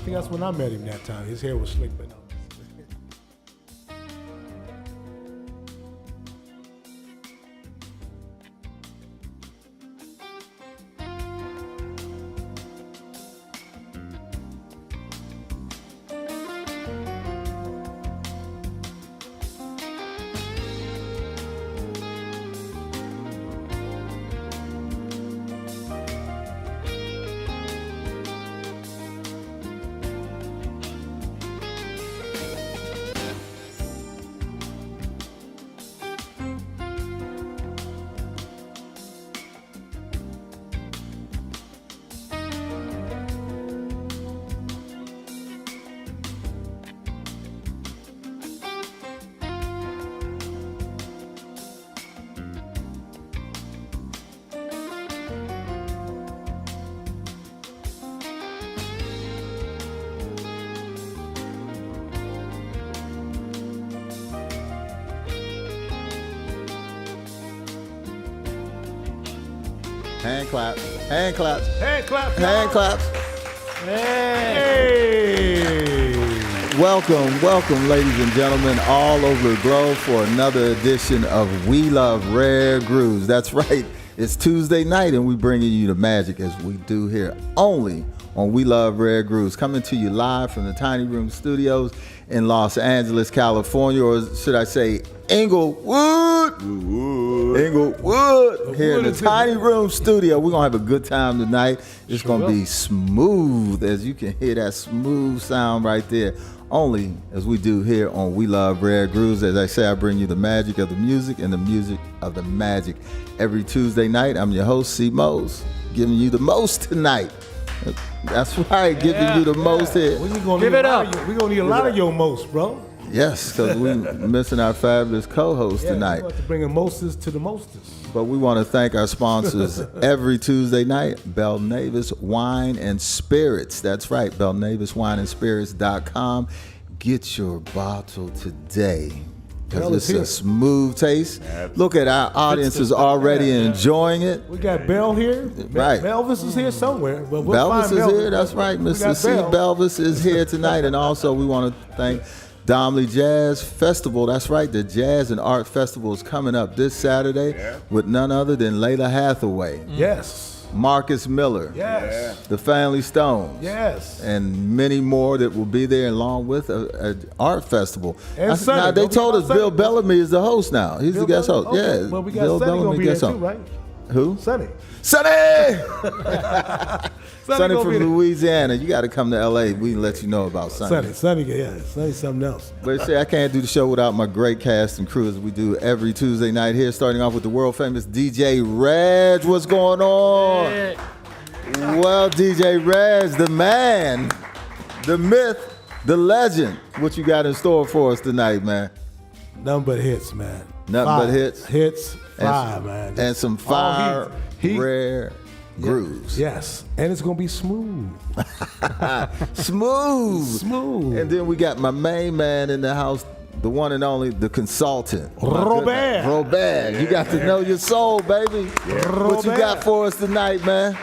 think that's when I met him that time. His hair was slick, but no. Hand claps, hand claps, Hand clap, hand claps. Hey! Welcome, ladies and gentlemen, all over the globe for another edition of We Love Rare Grooves. That's right, it's Tuesday night and we bringing you the magic as we do here only on We Love Rare Grooves. Coming to you live from the Tiny Room Studios in Los Angeles, California, or should I say Inglewood, here in the Tiny Room Studio. We're going to have a good time tonight. It's going to be smooth, as you can hear that smooth sound right there, only as we do here on We Love Rare Grooves. As I say, I bring you the magic of the music and the music of the magic every Tuesday night. I'm your host, C. Mose, giving you the most tonight. That's right, giving you the most here. We're going to need a lot of your most, bro. Yes, because we're missing our fabulous co-host tonight. We have to bring a mostest to the mostest. But we want to thank our sponsors every Tuesday night, Bell Navis Wine and Spirits. That's right, BellNavisWineandSpirits.com. Get your bottle today, because it's a smooth taste. Look at our audience is already enjoying it. We got Bell here. Right. Belvis is here somewhere. But Belvis is here. That's right. Mr. C. Belvis is here tonight. And also we want to thank Domley Jazz Festival. That's right. The Jazz and Art Festival is coming up this Saturday with none other than Layla Hathaway. Yes. Marcus Miller. Yes. The Family Stones. Yes. And many more that will be there along with an art festival. And Sonny. Now, they told us Bill Bellamy is the host now. He's the guest host. Okay. Yeah. Well, we got Bill Sonny Bellamy going to be there guest too, host. right? Who? Sonny. Sonny! Sonny gonna from be there. Louisiana. You got to come to L.A. We can let you know about Sonny. Sonny's something else. But say I can't do the show without my great cast and crew as we do every Tuesday night here, starting off with the world famous DJ Reg. What's going on? Yeah. Well, DJ Reg, the man, the myth, the legend. What you got in store for us tonight, man? Nothing but hits, man. Nothing but hits? Hits, man. And some fire, rare grooves. Yes, and it's going to be smooth. Smooth. And then we got my main man in the house, the one and only, the consultant. Robert. You got to know your soul, baby. What you got for us tonight, man?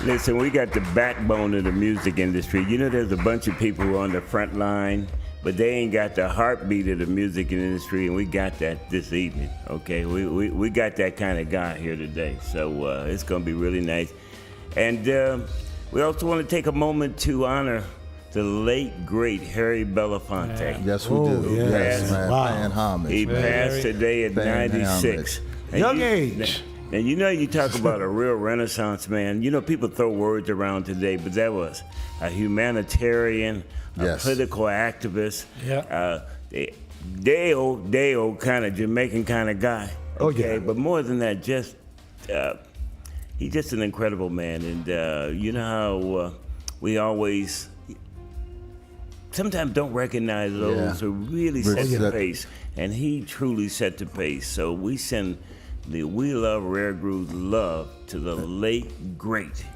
Listen, we got the backbone of the music industry. You know, there's a bunch of people who are on the front line, but they ain't got the heartbeat of the music industry, and we got that this evening, okay? We got that kind of guy here today, so it's going to be really nice. And we also want to take a moment to honor the late, great Harry Belafonte. Yes, we do. Yes, man. wow. Paying homage. He passed today at 96. Young age. And you know, you talk about a real renaissance man. You know, people throw words around today, but that was a humanitarian, a political activist, Deo kind of Jamaican kind of guy. Okay, but more than that, just he's just an incredible man. And you know how we always sometimes don't recognize those who really set the pace, and he truly set the pace. So we send the We Love Rare Grooves love to the late, great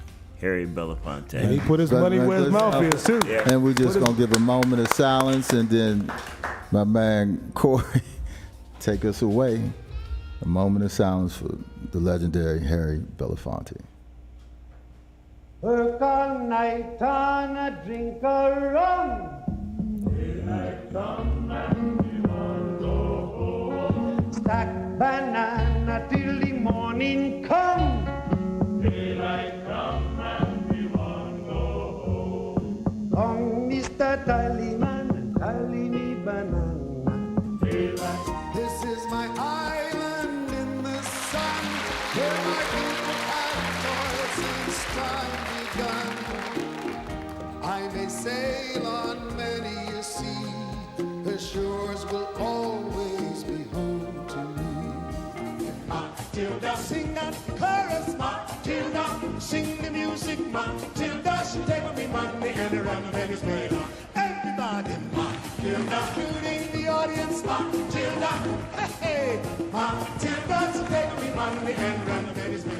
Harry Belafonte. And he put his money where his mouth is, too. Yeah. And we're just going to give a moment of silence, and then my man Corey take us away. A moment of silence for the legendary Harry Belafonte. Work all night on a drink of rum. Daylight come and we want go home. Stack banana till the morning come. Daylight come and we want go home. Come, Mr. Tallyman, tally me banana. Daylight. This is my island in the sun, where my people have toiled since time begun. I may sail on many a sea, the shores will always be home to me. Matilda, sing that chorus, Matilda, sing the music, Matilda, she take me money and run the Venice Mail. Everybody, Matilda, including the audience, Matilda, hey, Matilda, she take me money and run the Venice Mail.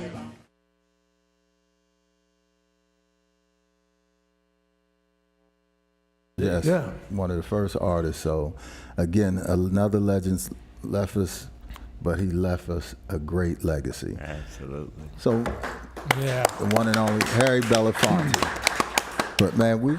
Yes, Yeah. one of the first artists. So, again, another legend left us, but he left us a great legacy. Absolutely. So, Yeah. the one and only Harry Belafonte. But man, we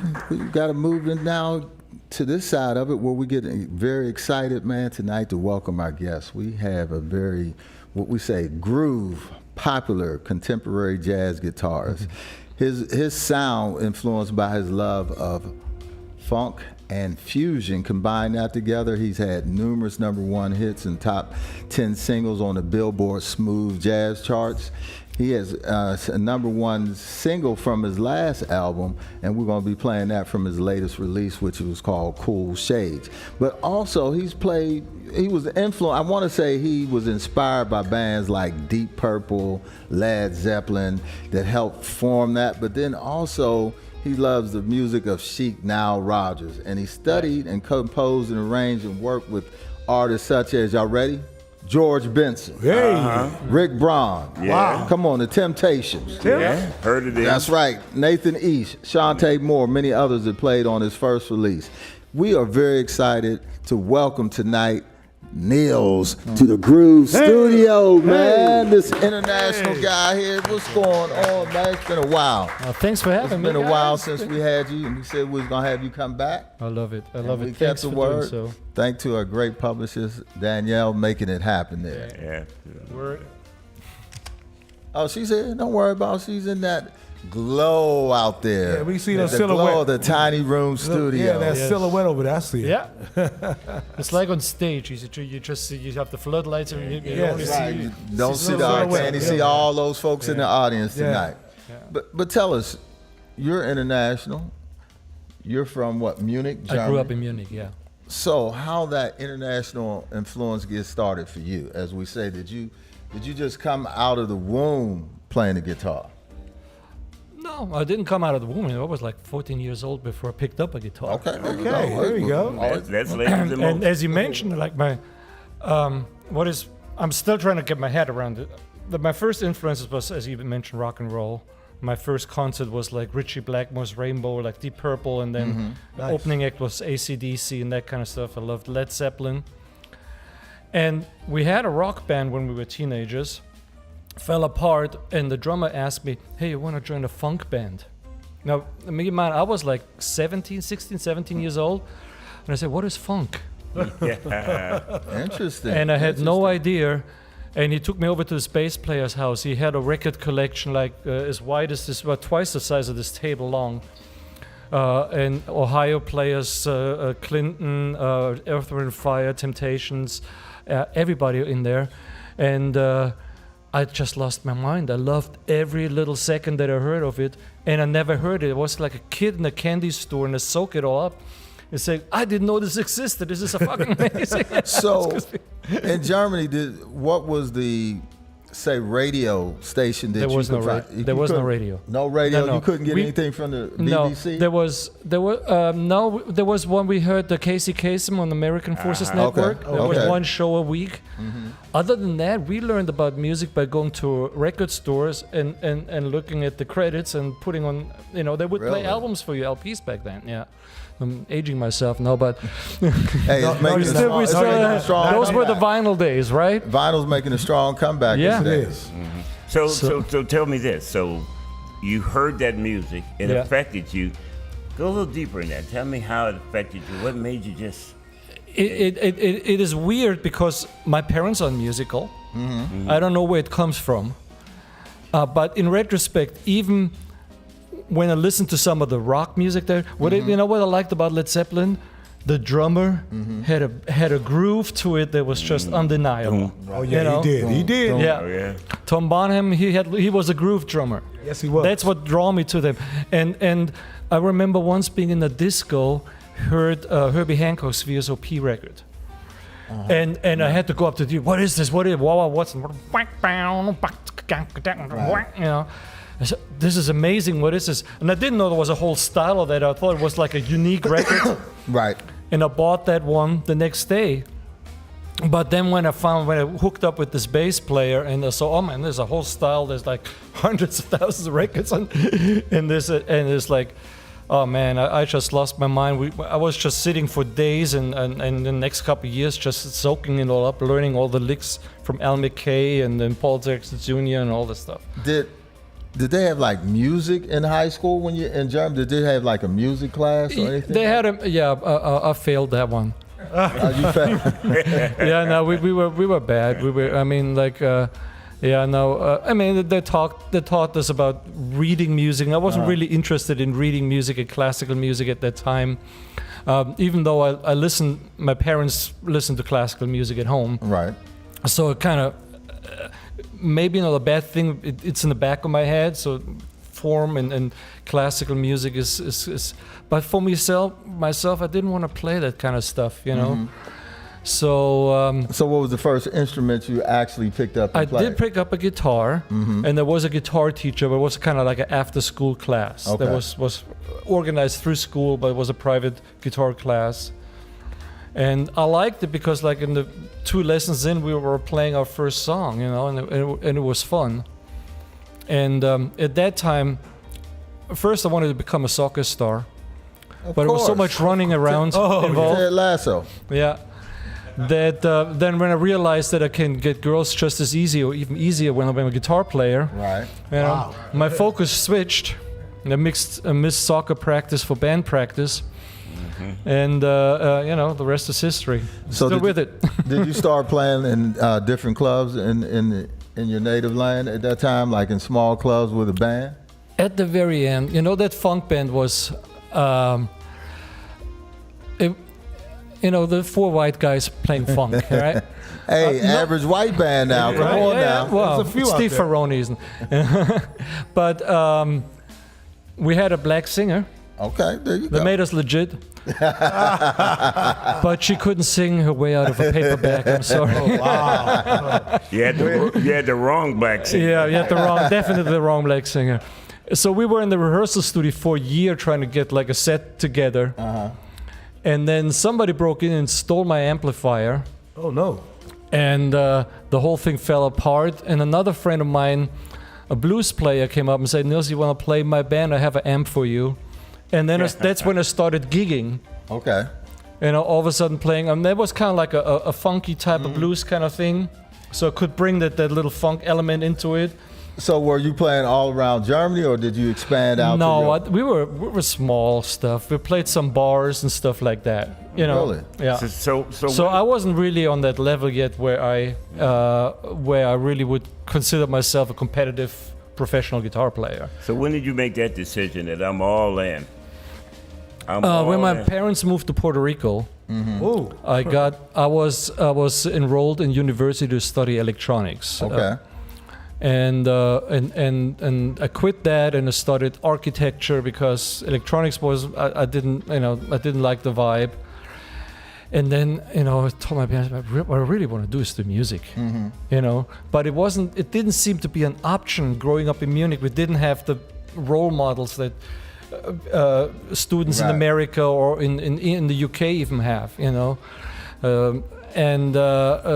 got to move in now to this side of it, where we get very excited, man, tonight to welcome our guests. We have a very, what we say, groove, popular, contemporary jazz guitarist. His sound influenced by his love of funk and fusion. Combine that together, he's had numerous #1 hits and top 10 singles on the Billboard Smooth Jazz charts. He has a #1 single from his last album, and we're going to be playing that from his latest release, which was called Cool Shades. But also, he was influenced, I want to say he was inspired by bands like Deep Purple, Led Zeppelin, that helped form that. But then also, he loves the music of Chic Nile Rodgers, and he studied and composed and arranged and worked with artists such as, y'all ready? George Benson, Rick Braun, Yeah. come on, The Temptations. Yeah, heard of it. That's right, Nathan East, Shantae Moore, many others that played on his first release. We are very excited to welcome tonight Nils to the Groove Studio, man. This international guy here. What's going on, man? It's been a while. Thanks for having me. It's been a while since we had you, and we said we was gonna have you come back. I love it. I love We it. kept Thanks the for word. doing so. Thank to our great publicist Danielle making it happen there. Yeah. We're, Oh, she's here. Don't worry about it. She's in that glow out there. Yeah, we see the the silhouette. glow of the tiny room studio. Yeah, that Yes. silhouette over there. I see it. yeah. It's like on stage. You just see, you have the floodlights and you Yes. only Right. see. You don't see the silhouette. arcade. You see Yeah. all those folks in the audience Yeah. tonight. But tell us, you're international. You're from what, Munich, Germany? I grew up in Munich. Yeah. So how that international influence get started for you? As we say, did you just come out of the womb playing the guitar? No, I didn't come out of the womb. I was like 14 years old before I picked up a guitar. Okay, there you go. That's ladies and And as you mentioned, like I'm still trying to get my head around it. My first influences was, as you mentioned, rock and roll. My first concert was like Ritchie Blackmore's Rainbow, like Deep Purple, and then the Nice. opening act was AC/DC and that kind of stuff. I loved Led Zeppelin. And we had a rock band when we were teenagers, fell apart, and the drummer asked me, hey, you want to join a funk band? Now, me in mind, I was like 16, 17 years old, and I said, what is funk? Interesting. And I had no idea. And he took me over to this bass player's house. He had a record collection like as wide as this, about twice the size of this table long. And Ohio players, Clinton, Earth, Wind, Fire, Temptations, everybody in there. And I just lost my mind. I loved every little second that I heard of it. And I never heard it. It was like a kid in a candy store and I soak it all up. And say, I didn't know this existed. This is a fucking amazing. So, in Germany, what was the, say, radio station that There you was could no find? there was no couldn't- radio. No radio? No. You couldn't get We- anything from the No, BBC? there was one we heard, the Casey Kasem on the American Forces Network. Okay, There was okay. one show a week. Other than that, we learned about music by going to record stores and looking at the credits and putting on, they would Really? play albums for you, LPs back then, yeah. I'm aging myself now, but Hey, it's making a strong, it's making a strong those were the comeback. vinyl days, right? Vinyl's making a strong comeback Yeah. these It days. is. So tell me this. So you heard that music, it Yeah. affected you. Go a little deeper in that. Tell me how it affected you. What made you just... It is weird because my parents are musical. I don't know where it comes from. But in retrospect, even when I listened to some of the rock music there, you know what I liked about Led Zeppelin? The drummer had a groove to it that was just undeniable. Oh yeah, You know? he did. Yeah. Oh, yeah. Tom Bonham, he was a groove drummer. Yes, he was. That's what drew me to them. And I remember once being in a disco, heard Herbie Hancock's VSOP record. And I had to go up to the, what is this? What is it? Wow, what's you know? I said, this is amazing. What is this? And I didn't know there was a whole style of that. I thought it was like a unique record. Right. And I bought that one the next day. But then when I hooked up with this bass player and I saw, oh man, there's a whole style. There's like hundreds of thousands of records on and it's like, oh man, I just lost my mind. I was just sitting for days and the next couple of years just soaking it all up, learning all the licks from Al McKay and then Paul Jackson Jr. and all this stuff. Did they have like music in high school when you're in Germany? Did they have like a music class or anything? They had I failed that one. You failed? Yeah, no, we were bad. I mean, like, I mean, they taught us about reading music. I wasn't really interested in reading music and classical music at that time. Even though my parents listened to classical music at home. Right. So it kind of, maybe not a bad thing. It's in the back of my head. So form and classical music is but for myself, I didn't want to play that kind of stuff, you know. So what was the first instrument you actually picked up and I played? did pick up a guitar, and there was a guitar teacher, but it was kind of like an after-school class that was organized through school, but it was a private guitar class. And I liked it because, like, in the 2 lessons in, we were playing our first song, you know, and it was fun. And at that time, first I wanted to become a soccer star, but it was so much running around involved. Ted Lasso. Yeah. That then when I realized that I can get girls just as easy or even easier when I'm a guitar player, Right. you know, my focus switched. I missed soccer practice for band practice, and you know, the rest is history. So Still with it. Did you start playing in different clubs in your native land at that time, like in small clubs with a band? At the very end, you know, that funk band was, you know, the 4 white guys playing funk, right? Hey, average white band now. Come on now. Well, There's a few out Steve there. Ferrone's. But we had a black singer. Okay, there you That go. made us legit. But she couldn't sing her way out of a paperback. I'm sorry. You had the wrong black singer. Yeah, you had definitely the wrong black singer. So we were in the rehearsal studio for a year trying to get like a set together. And then somebody broke in and stole my amplifier. Oh no. And the whole thing fell apart. And another friend of mine, a blues player, came up and said, Nils, you want to play my band? I have an amp for you. And then that's when I started gigging. Okay. You know, all of a sudden playing. That was kind of like a funky type of blues kind of thing. So I could bring that little funk element into it. So were you playing all around Germany, or did you expand out? No, to we were small stuff. We played some bars and stuff like that. You know, Really? yeah. So I wasn't really on that level yet where I really would consider myself a competitive professional guitar player. So when did you make that decision that I'm all in? When my parents moved to Puerto Rico, Oh. I was enrolled in university to study electronics. Okay. And I quit that and I started architecture because electronics was I didn't like the vibe. And then, you know, I told my parents, what I really want to do is do music, you know. But it didn't seem to be an option growing up in Munich. We didn't have the role models that students in Right. America or in the UK even have, you know.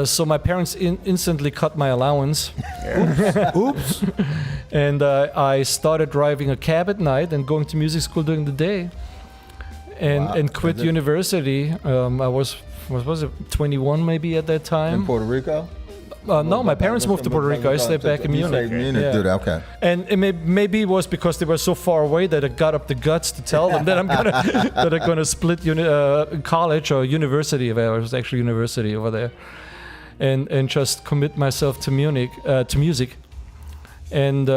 So my parents instantly cut my allowance. Oops. And I started driving a cab at night and going to music school during the day. And quit university. I was it 21 maybe at that time. In Puerto Rico? No, my parents moved to Puerto Rico. I stayed back in Munich. Munich, Yeah. dude. Okay. And maybe it was because they were so far away that I got up the guts to tell them that I'm gonna split college or university. It was actually university over there, and just commit myself to Munich to music, and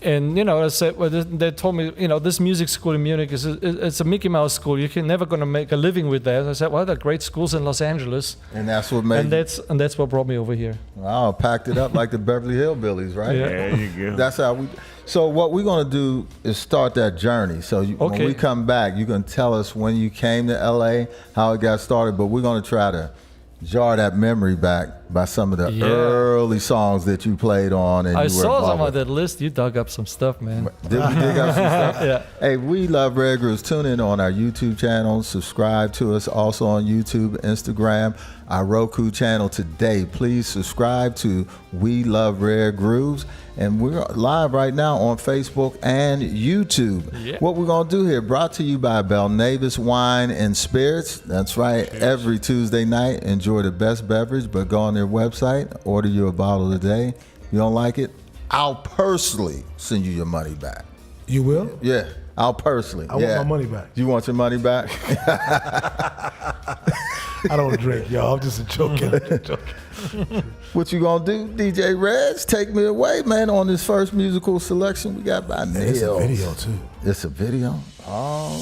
I said, well, they told me, this music school in Munich it's a Mickey Mouse school. You're never gonna make a living with that. I said, well, there are great schools in Los Angeles, And that's what made. and that's what brought me over here. Wow, packed it up like the Beverly Hillbillies, right? Yeah. There you go. That's how we. So what we're gonna do is start that journey. So when Okay. we come back, you can tell us when you came to LA, how it got started. But we're gonna try to jar that memory back by some of the Yeah. early songs that you played on. And I you were saw some involved of with. that list. You dug up some stuff, man. Did we dig up some stuff? Yeah. Hey, we love Red Grooves. Tune in on our YouTube channel. Subscribe to us also on YouTube, Instagram, our Roku channel today. Please subscribe to We Love Red Grooves. And we're live right now on Facebook and YouTube. Yeah. What we're going to do here, brought to you by Belnavis Wine and Spirits. That's right. Every Tuesday night, enjoy the best beverage, but go on their website, order you a bottle today. You don't like it? I'll personally send you your money back. You will? Yeah, I'll personally. I want my money back. You want your money back? I don't drink, y'all. I'm just joking. What you gonna do, DJ Reds? Take me away, man, on this first musical selection we got by Nils. It's a video, too. It's a video? Oh.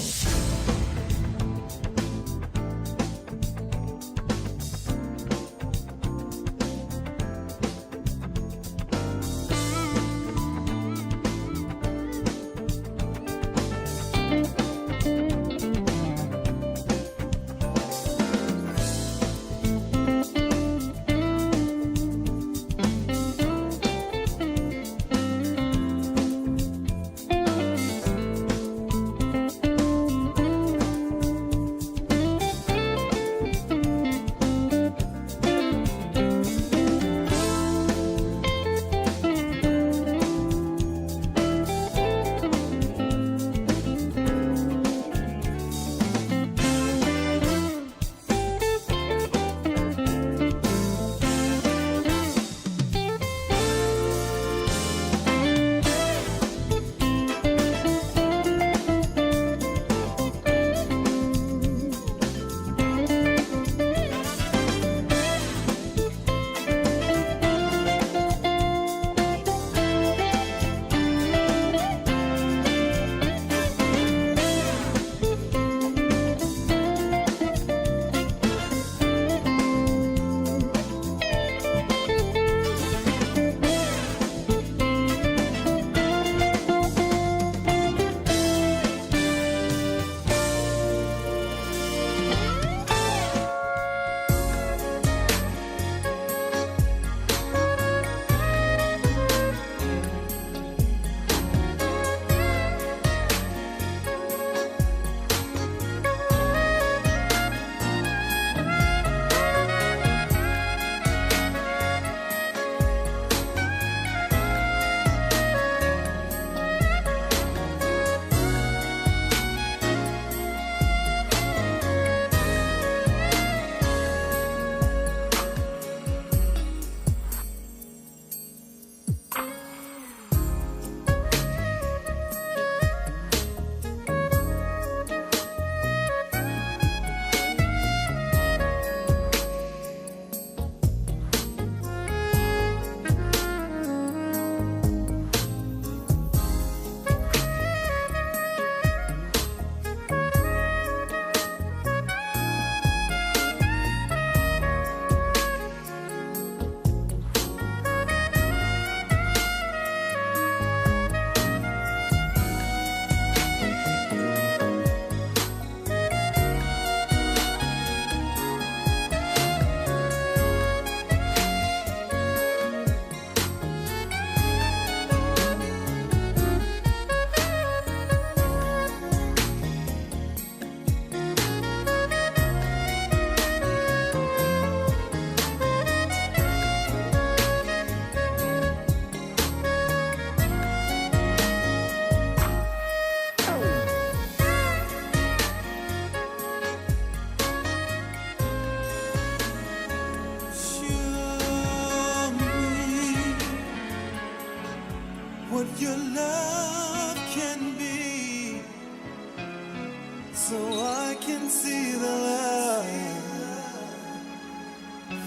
can see the love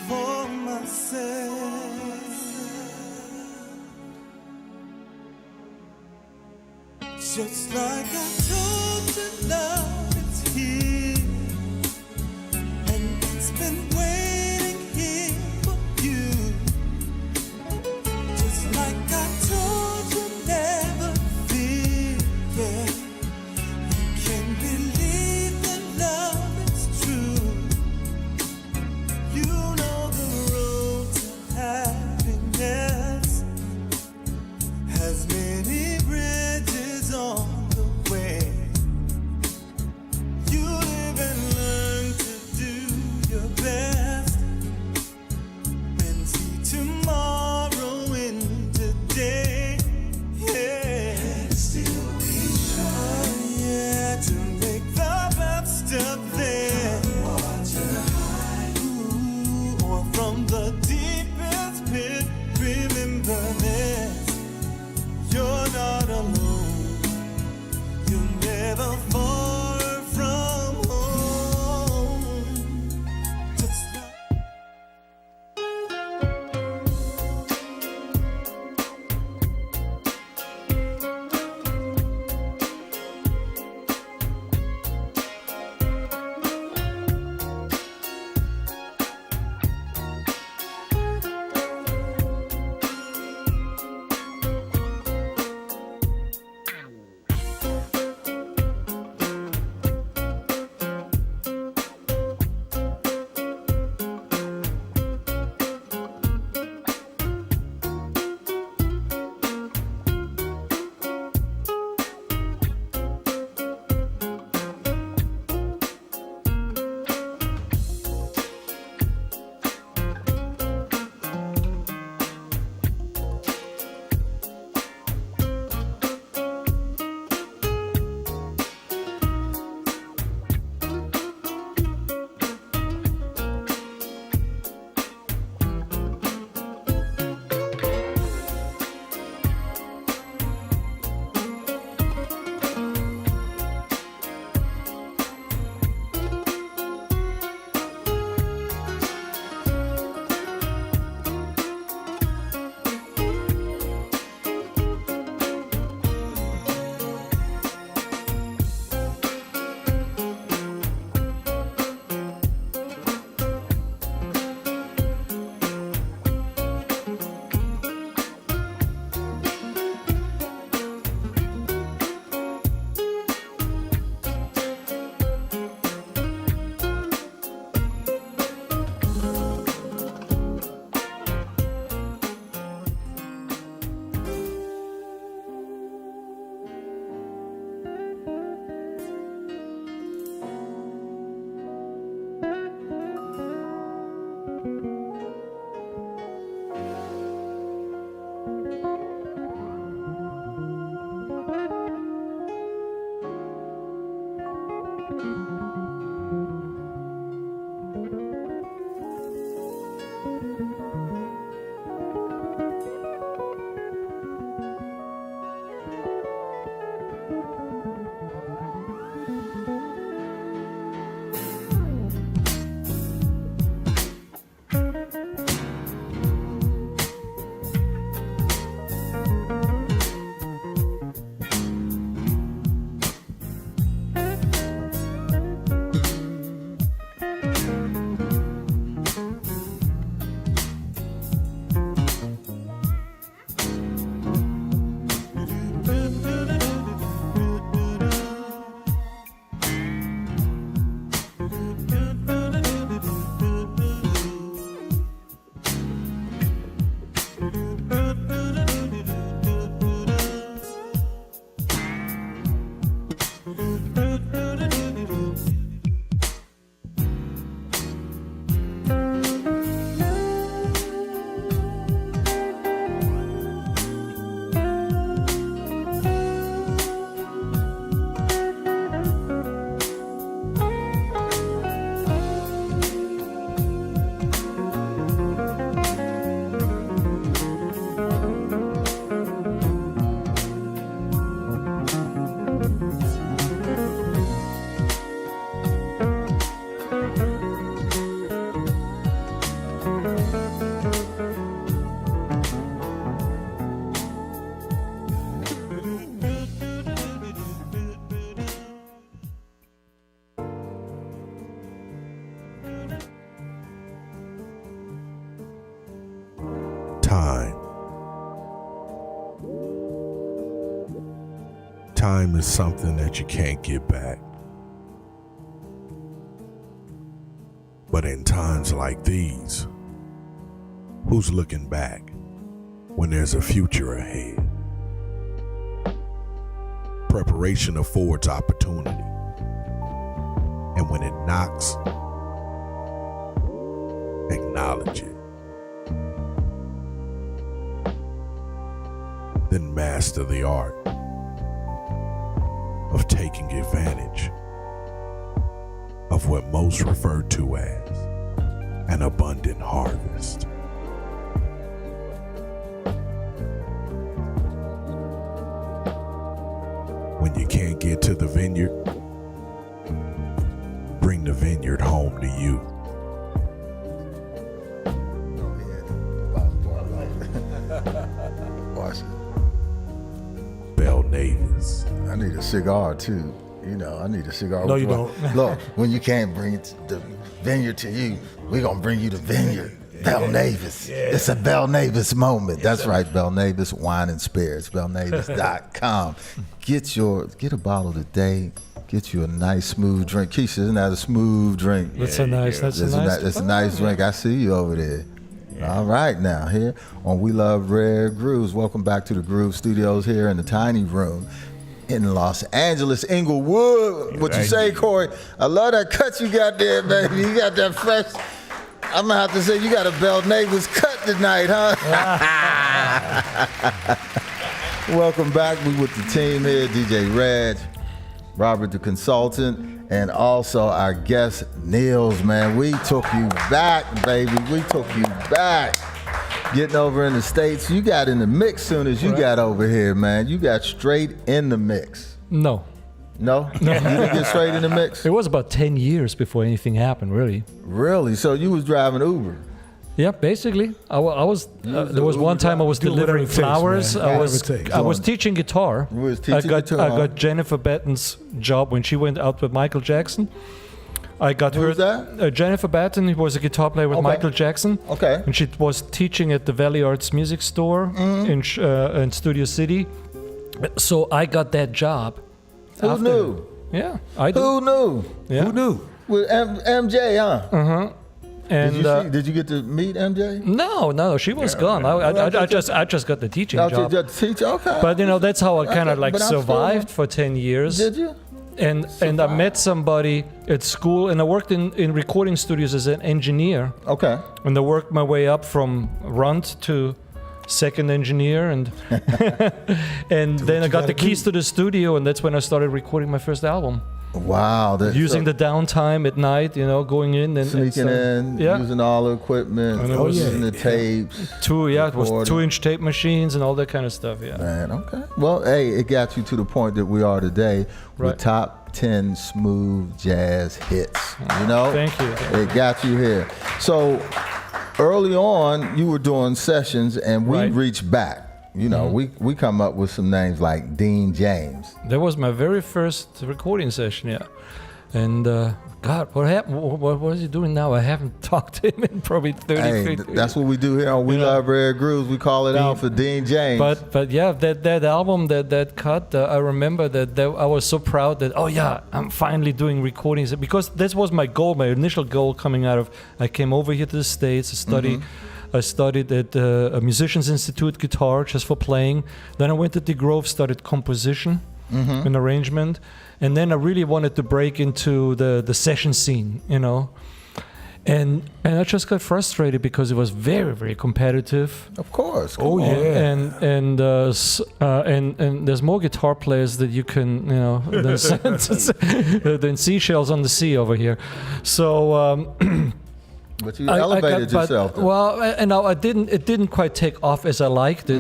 for myself. Just like I told you, love is here, and it's been waiting here for you. Just like I told you, never fear, yeah. You can believe that love is true. You know the road to happiness has many bridges on the way. You live and learn to do your best and see tomorrow in today. Yeah. And still we try. Oh, yeah, to make the best of it. Water high. Ooh, or from the deepest pit, remember this. You're not alone. You're never far from home. Just like Time is something that you can't get back. But in times like these, who's looking back when there's a future ahead? Preparation affords opportunity. And when it knocks, acknowledge it. Then master the art of taking advantage of what most refer to as an abundant harvest. When you can't get to the vineyard, bring the vineyard home to you. Watch it. Bell Navis. I need a cigar too. You know, I need a cigar. No, you don't. Look, when you can't bring it the vineyard to you, we're gonna bring you the vineyard. Bell Navis. Yeah. It's a Bell Navis moment. That's right, Bell Navis Wine and Spirits. BellNavis.com. Get a bottle today. Get you a nice smooth drink. Keisha, isn't that a smooth drink? That's a nice. That's a nice. It's a nice drink. I see you over there. All right, now here on We Love Rare Grooves. Welcome back to the Groove Studios here in the tiny room in Los Angeles, Inglewood. What you say, Corey? I love that cut you got there, baby. You got that fresh. I'm gonna have to say you got a Bell Navis cut tonight, huh? Welcome back. We with the team here, DJ Reg, Robert the consultant, and also our guest Nils. Man, we took you back, baby. We took you back. Getting over in the States, you got in the mix soon as you got over here, man. You got straight in the mix. No. No? You didn't get straight in the mix? It was about 10 years before anything happened, really. Really? So you was driving Uber? Yeah, basically. I was. There was one time I was delivering flowers. I was teaching guitar. You was teaching guitar. I got Jennifer Batten's job when she went out with Michael Jackson. I got her. Who's that? Jennifer Batten, who was a guitar player with Michael Jackson. Okay. And she was teaching at the Valley Arts Music Store in Studio City. So I got that job. Who knew? Yeah, I did. Who knew? Yeah. Who knew? With MJ, huh? And did you get to meet MJ? No, she was gone. I just got the teaching job. Just teach? Okay. But that's how I kind of but I'm survived for 10 years. Did you? And I met somebody at school, and I worked in recording studios as an engineer. Okay. And I worked my way up from runt to second engineer, and and then I got the keys to the studio, and that's when I started recording my first album. Wow. Using the downtime at night, going in and sneaking in, using all the equipment, using the tapes. It was 2-inch tape machines and all that kind of stuff. Yeah. Man, okay. Well, hey, it got you to the point that we are today with top 10 smooth jazz hits. Thank you. It got you here. So early on, you were doing sessions, and we reached back. We come up with some names like Dean James. That was my very first recording session, yeah. And God, what happened? What is he doing now? I haven't talked to him in probably 30 50 That's what we do here on We Love Rare Grooves. We call it out for Dean James. But yeah, that album, that cut, I remember that I was so proud that, I'm finally doing recordings. Because this was my goal, my initial goal coming out of, I came over here to the States to study. I studied at a Musicians Institute guitar just for playing. Then I went to the Grove, studied composition and arrangement. And then I really wanted to break into the session scene, And I just got frustrated because it was very, very competitive. Of course. And there's more guitar players that you can, than seashells on the sea over here. So... But you elevated yourself. Well, and it didn't quite take off as I liked it.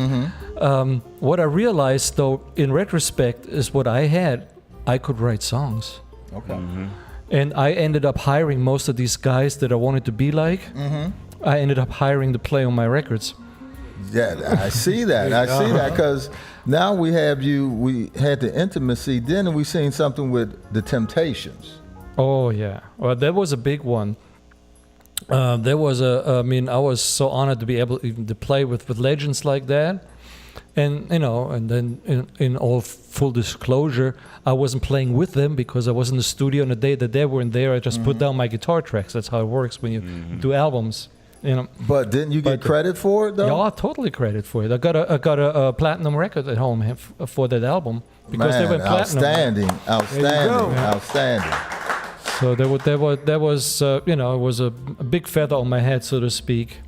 What I realized, though, in retrospect, is what I could write songs. Okay. And I ended up hiring most of these guys that I wanted to be like. I ended up hiring to play on my records. Yeah, I see that. Because now we had the intimacy. Then we seen something with the Temptations. Oh, yeah. Well, that was a big one. I was so honored to be able even to play with legends like that. And and then in all full disclosure, I wasn't playing with them because I was in the studio on the day that they weren't there. I just put down my guitar tracks. That's how it works when you do albums. But didn't you get credit for it though? Yeah, totally credit for it. I got a platinum record at home for that album because they went platinum. Outstanding. So there was it was a big feather on my head, so to speak.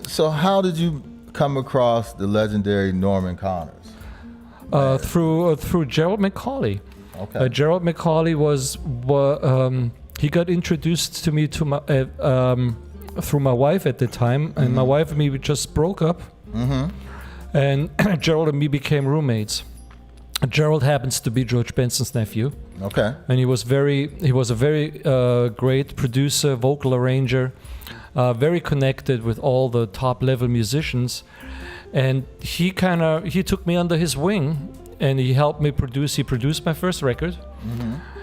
So how did you come across the legendary Norman Connors? Through Gerald McCauley. Okay. Gerald McCauley he got introduced to me through my wife at the time, and my wife and me we just broke up, and Gerald and me became roommates. Gerald happens to be George Benson's nephew. Okay. And he was a very great producer, vocal arranger, very connected with all the top level musicians, and he took me under his wing, and he helped me produce. He produced my first record.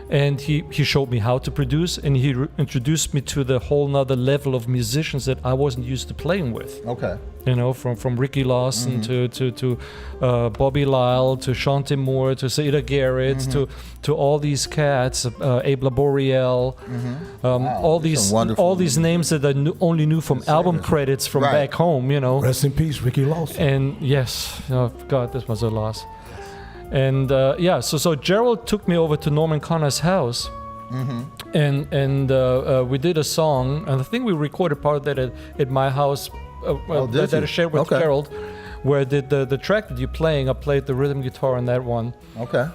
And he showed me how to produce, and he introduced me to the whole nother level of musicians that I wasn't used to playing with. Okay. From Ricky Lawson to Bobby Lyle to Shanti Moore to Seda Garrett to all these cats, Abla Boreal, all these names that I only knew from album credits from back home. Rest in peace, Ricky Lawson. And yes, God, this was a loss. And so Gerald took me over to Norman Connor's house, and we did a song, and I think we recorded part of that at my house that I shared with Gerald, where I did the track that you're playing. I played the rhythm guitar on that one. Okay.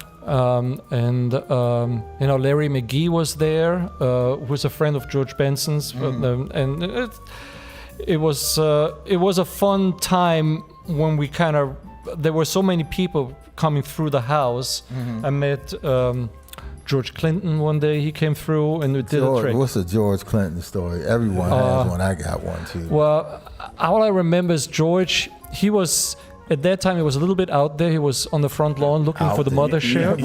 Larry McGee was there, who was a friend of George Benson's, and it was a fun time when we there were so many people coming through the house. I met George Clinton one day. He came through and we did a trick. What's a George Clinton story? Everyone has one. I got one too. Well, all I remember is George. He was at that time. He was a little bit out there. He was on the front lawn looking for the mothership.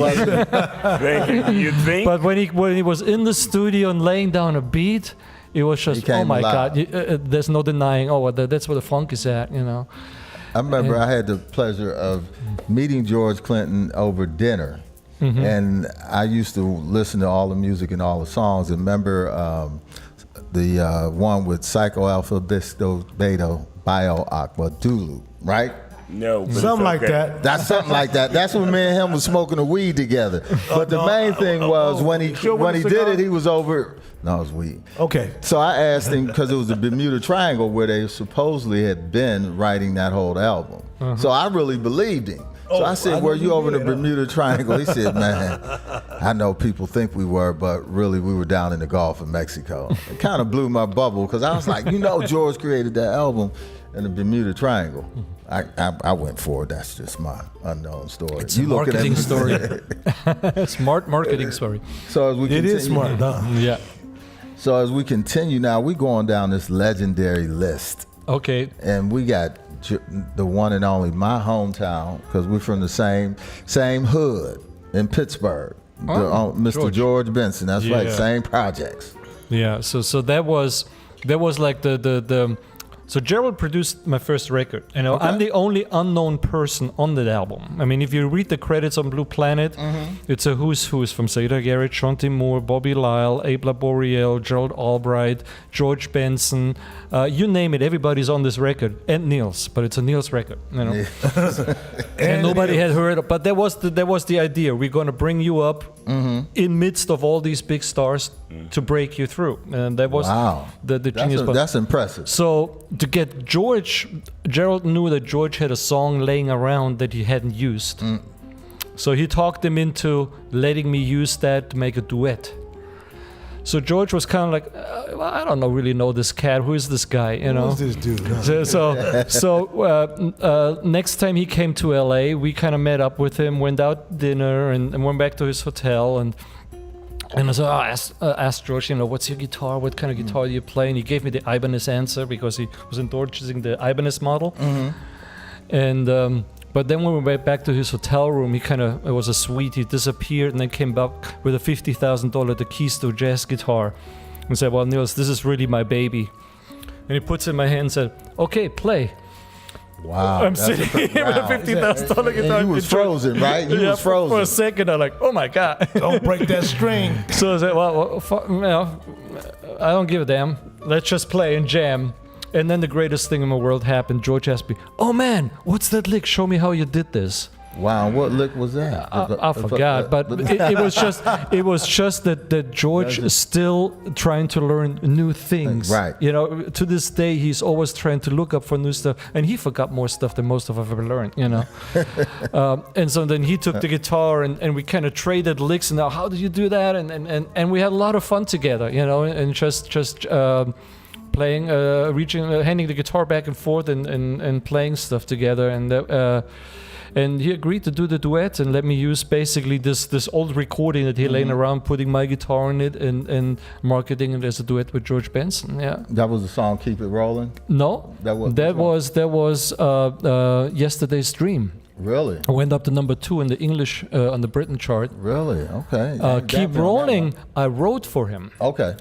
You think? But when he was in the studio and laying down a beat, it was just God. There's no denying. That's where the funk is at. I remember I had the pleasure of meeting George Clinton over dinner, and I used to listen to all the music and all the songs. And remember the one with Psycho Alpha Disco Beta Bio Aqua Dulu, right? No, something like that. That's something like that. That's when me and him was smoking a weed together. But the main thing was when he did it, he was over. No, it was weed. Okay. So I asked him, because it was the Bermuda Triangle where they supposedly had been writing that whole album. So I really believed him. So I said, were you over the Bermuda Triangle? He said, man, I know people think we were, but really we were down in the Gulf of Mexico. It kind of blew my bubble because I was like, George created that album in the Bermuda Triangle. I went for it. That's just my unknown story. It's a marketing story. Smart marketing story. So as we continue, it is smart, huh? Yeah. So as we continue now, we're going down this legendary list. Okay. And we got the one and only my hometown, because we're from the same hood in Pittsburgh. Mr. George Benson. That's right. Same projects. Yeah. So that was like the So Gerald produced my first record. I'm the only unknown person on that album. I mean, if you read the credits on Blue Planet, it's a who's from Seda Garrett, Shanti Moore, Bobby Lyle, Abla Boreal, Gerald Albright, George Benson, you name it, everybody's on this record. And Nils, but it's a Nils record, and nobody had heard it. But that was the idea. We're going to bring you up in midst of all these big stars to break you through. And that was the genius. That's impressive. So to get George, Gerald knew that George had a song laying around that he hadn't used. So he talked him into letting me use that to make a duet. So George was kind of like, I don't really know this cat. Who is this guy? Who's this dude? So next time he came to LA, we kind of met up with him, went out dinner, and went back to his hotel. And so I asked George, what's your guitar? What kind of guitar do you play? And he gave me the Ibanez answer because he was endorsing the Ibanez model. And but then when we went back to his hotel room, it was a suite. He disappeared and then came back with a $50,000 the Keystone Jazz guitar and said, well, Nils, this is really my baby. And he puts it in my hand and said, okay, play. Wow. I'm that's sitting here with a $50,000 guitar. And you was frozen, right? You was frozen. For a second, I'm like, oh my God. Don't break that string. So I said, well, I don't give a damn. Let's just play and jam. And then the greatest thing in the world happened. George asked me, oh man, what's that lick? Show me how you did this. Wow, what lick was that? I forgot, but it was just that George is still trying to learn new things. Right. You know, to this day, he's always trying to look up for new stuff, and he forgot more stuff than most of us ever learned. You know, and so then he took the guitar, and we kind of traded licks. And now, how did you do that? And we had a lot of fun together. You know, and just playing, handing the guitar back and forth, and playing stuff together, and he agreed to do the duet and let me use basically this old recording that he laying around, putting my guitar in it and marketing it as a duet with George Benson. Yeah. That was the song "Keep It Rolling." No, that was Yesterday's Dream. Really? I went up to number 2 in the English on the Britain chart. Really? Okay. Keep Rolling. I wrote for him. Okay.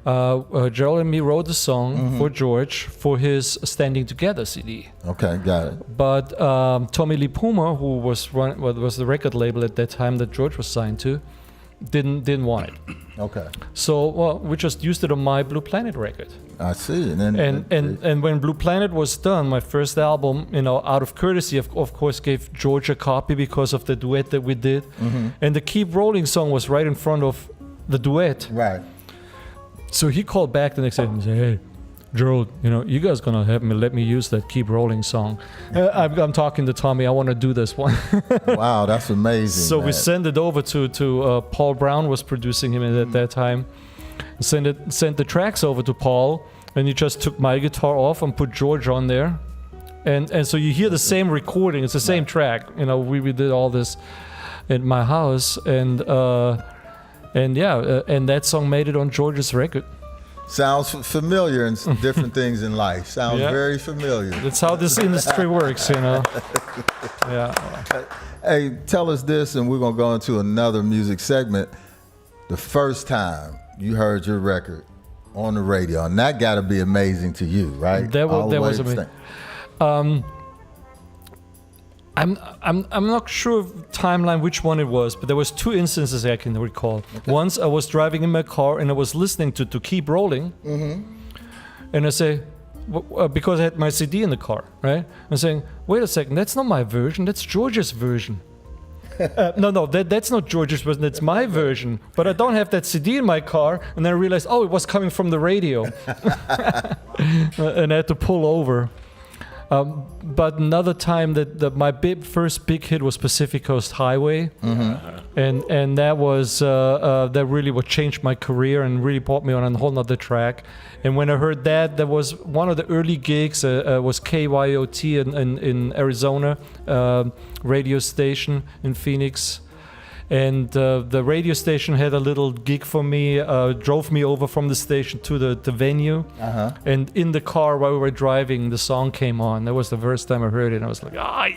Gerald and me wrote the song for George for his Standing Together CD. Okay, got it. But Tommy Lee Puma, who was the record label at that time that George was signed to, didn't want it. Okay. So we just used it on my Blue Planet record. I see. And when Blue Planet was done, my first album, you know, out of courtesy, of course, gave George a copy because of the duet that we did. And the Keep Rolling song was right in front of the duet. Right. So he called back the next day and said, hey, Gerald, you know, you guys gonna let me use that Keep Rolling song. I'm talking to Tommy, I want to do this one. Wow, that's amazing. So we sent it over to Paul Brown was producing him at that time. Sent the tracks over to Paul, and he just took my guitar off and put George on there. And so you hear the same recording, it's the same track. You know, we did all this at my house, and that song made it on George's record. Sounds familiar in some different things in life. Sounds very familiar. That's how this industry works, you know. Yeah. Hey, tell us this, and we're gonna go into another music segment. The first time you heard your record on the radio, and that got to be amazing to you, right? That was amazing. I'm not sure of timeline which one it was, but there was 2 instances I can recall. Okay. Once I was driving in my car and I was listening to Keep Rolling, and I say, because I had my CD in the car, right? I'm saying, wait a second, that's not my version, that's George's version. No, that's not George's version, that's my version. But I don't have that CD in my car, and then I realized, it was coming from the radio. And I had to pull over. But another time that my first big hit was Pacific Coast Highway, and that was that really what changed my career and really brought me on a whole nother track. And when I heard that was one of the early gigs. Was KYOT in Arizona, radio station in Phoenix. And the radio station had a little gig for me, drove me over from the station to the venue. And in the car while we were driving, the song came on. That was the first time I heard it, and I was like, yeah.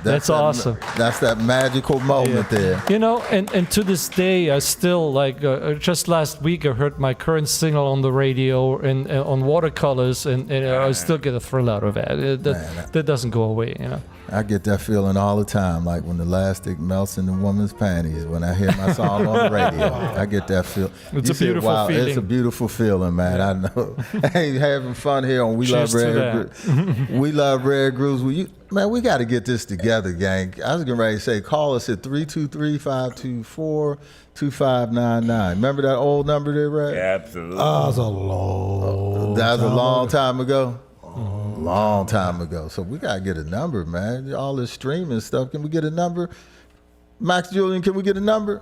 That's awesome. That's that magical moment there. You know, and to this day, I still, like, just last week I heard my current single on the radio and on Watercolors, and I still get a thrill out of that. That doesn't go away, you know. I get that feeling all the time, like when the elastic melts in the woman's panties when I hear my song on the radio. I get that feel. It's a beautiful feeling. It's a beautiful feeling, man. I know. Hey, having fun here on We Love Red. We Love Red Grooves. Man, we got to get this together, gang. I was getting ready to say, call us at 323-524-2599. Remember that old number there, Red? Absolutely. That was a long time ago. Long time ago. So we gotta get a number, man. All this streaming stuff. Can we get a number? Max Julian, can we get a number?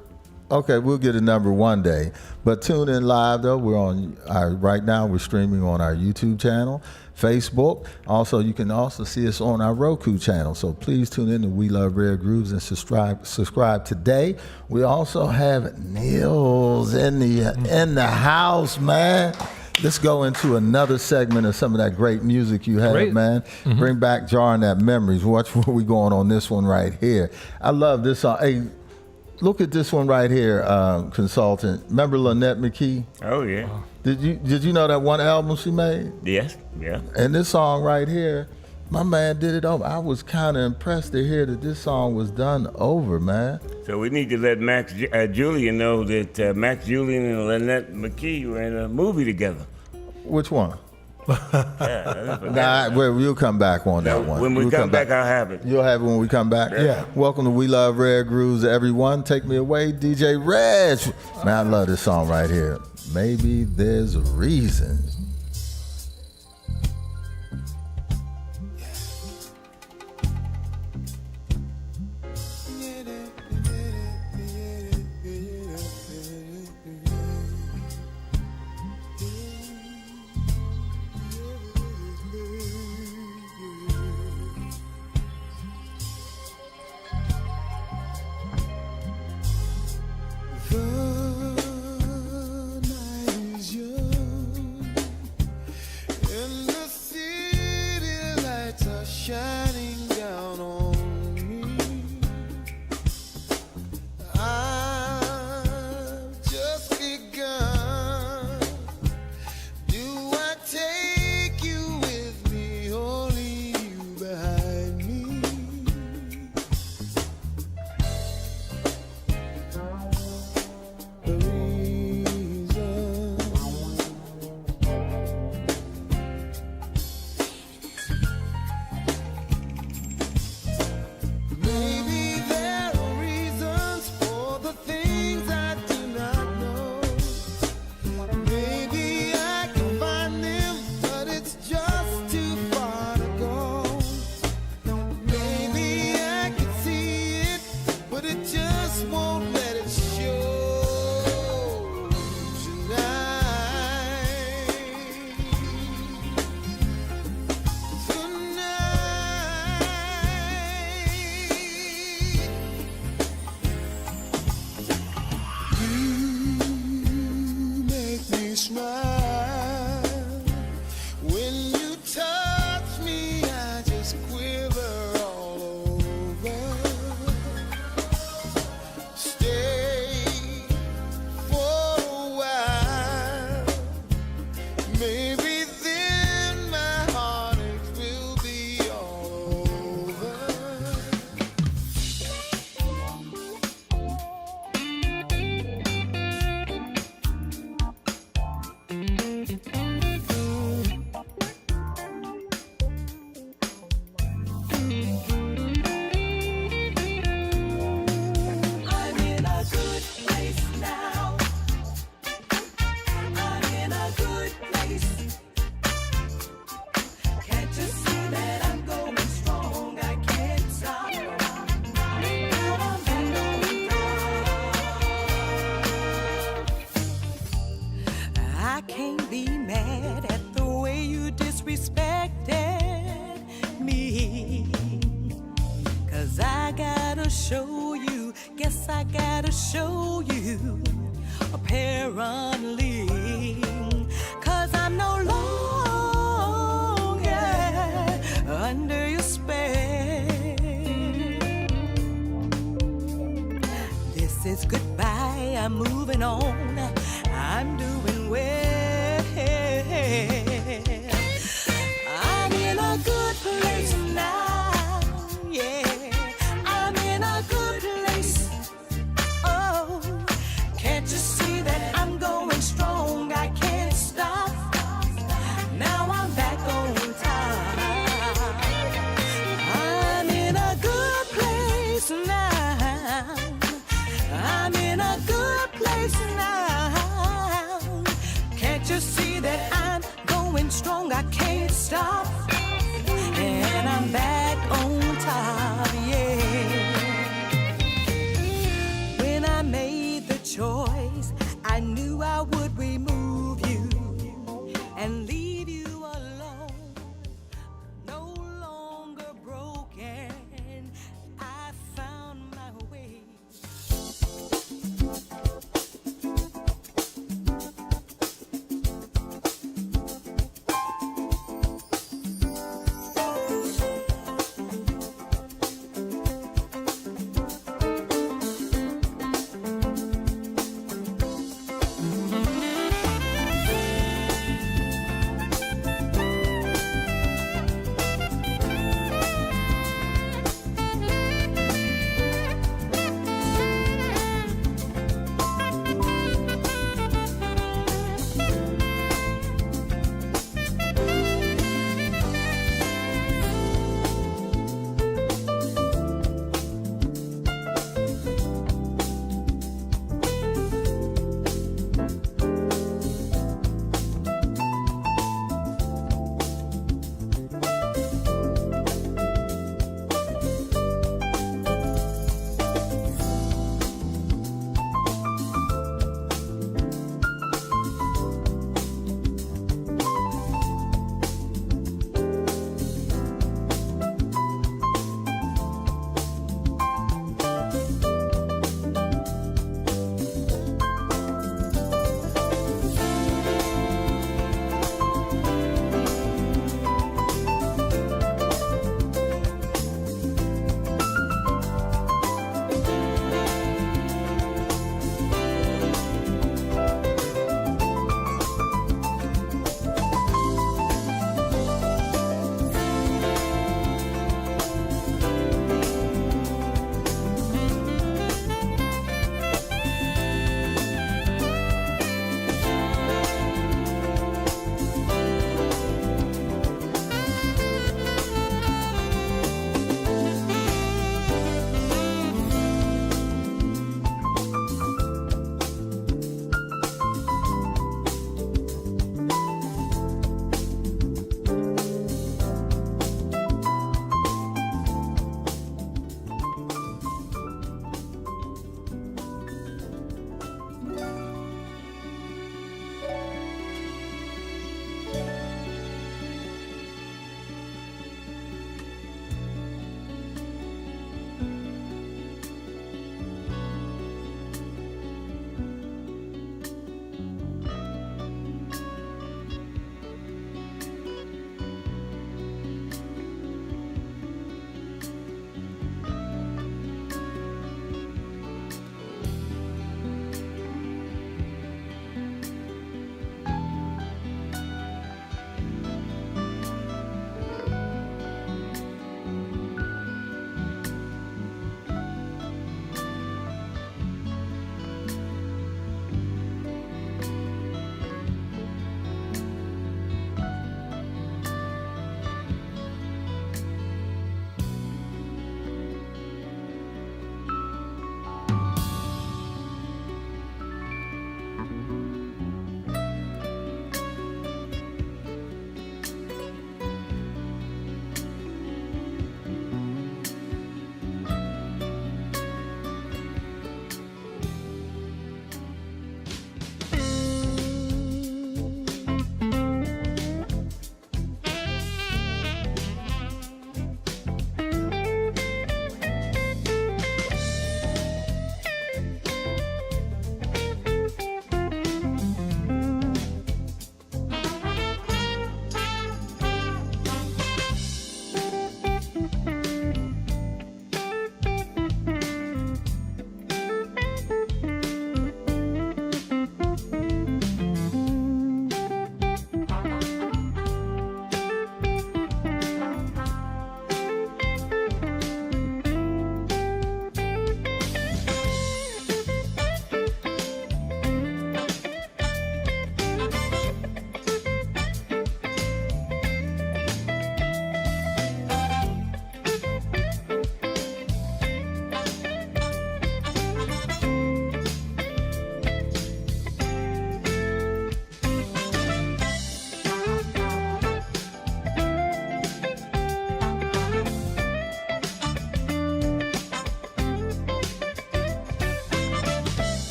Okay, we'll get a number one day. But tune in live though. We're on right now we're streaming on our YouTube channel, Facebook. Also, you can also see us on our Roku channel. So please tune in to We Love Rare Grooves and subscribe today. We also have Nils in the house, man. Let's go into another segment of some of that great music you have, man. Bring back jarring that memories. Watch where we going on this one right here. I love this song. Hey, look at this one right here, consultant. Remember Lynette McKee? Oh yeah. Did you know that one album she made? Yes. Yeah. And this song right here My man did it over. I was kind of impressed to hear that this song was done over, man. So we need to let Max Julian know that Max Julian and Lynette McKee were in a movie together. Which one? Yeah, We'll come back on that one. When we come back, I'll have it. You'll have it when we come back? Yeah. Welcome to We Love Rare Grooves, everyone. Take me away, DJ Reg. Man, I love this song right here. Maybe There's a Reason. Shining down on me. I've just begun. Do I take you with me or leave you behind me? The reason maybe there are reasons for the things I do not know. Maybe I can find them, but it's just too far to go. Maybe I can see it, but it just won't let it show tonight. You make me smile. When you touch me, I just quiver all over. Stay for a while. Maybe then my heartaches will be all over. I'm in a good place now. I'm in a good place. Can't you see that I'm going strong? I can't stop. Now I'm back on top. I can't be mad at the way you disrespected me. 'Cause I gotta show you, guess I gotta show you apparently. 'Cause I'm no longer under your spell. This is goodbye, I'm moving on, I'm doing well. I'm in a good place now, yeah. I'm in a good place. Oh, can't you see that I'm going strong? I can't stop. Now I'm back on top. I'm in a good place now. I'm in a good place now. Can't you see that I'm going strong? I can't stop. And I'm back on top, yeah. When I made the choice, I knew I would remove you and leave you alone. No longer broken, I found my way.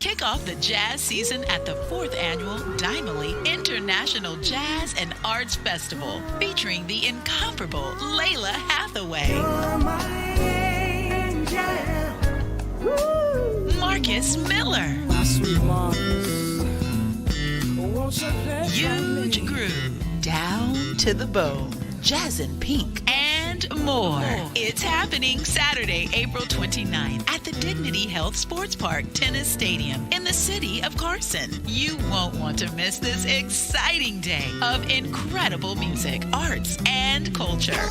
Kick off the jazz season at the 4th Annual Dimely International Jazz and Arts Festival, featuring the incomparable Layla Hathaway, Marcus Miller, Huge Groove, Down to the Bone, Jazz in Pink, and more. It's happening Saturday, April 29th at the Dignity Health Sports Park Tennis Stadium in the city of Carson. You won't want to miss this exciting day of incredible music, arts, and culture.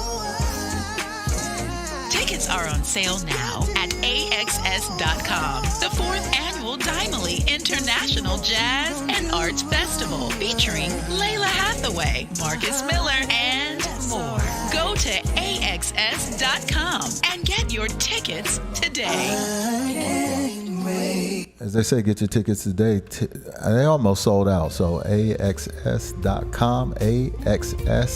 Tickets are on sale now at AXS.com. The 4th Annual Dimely International Jazz and Arts Festival, featuring Layla Hathaway, Marcus Miller, and more. Go to AXS.com and get your tickets today. As they say, get your tickets today. They almost sold out. So AXS.com, AXS.com.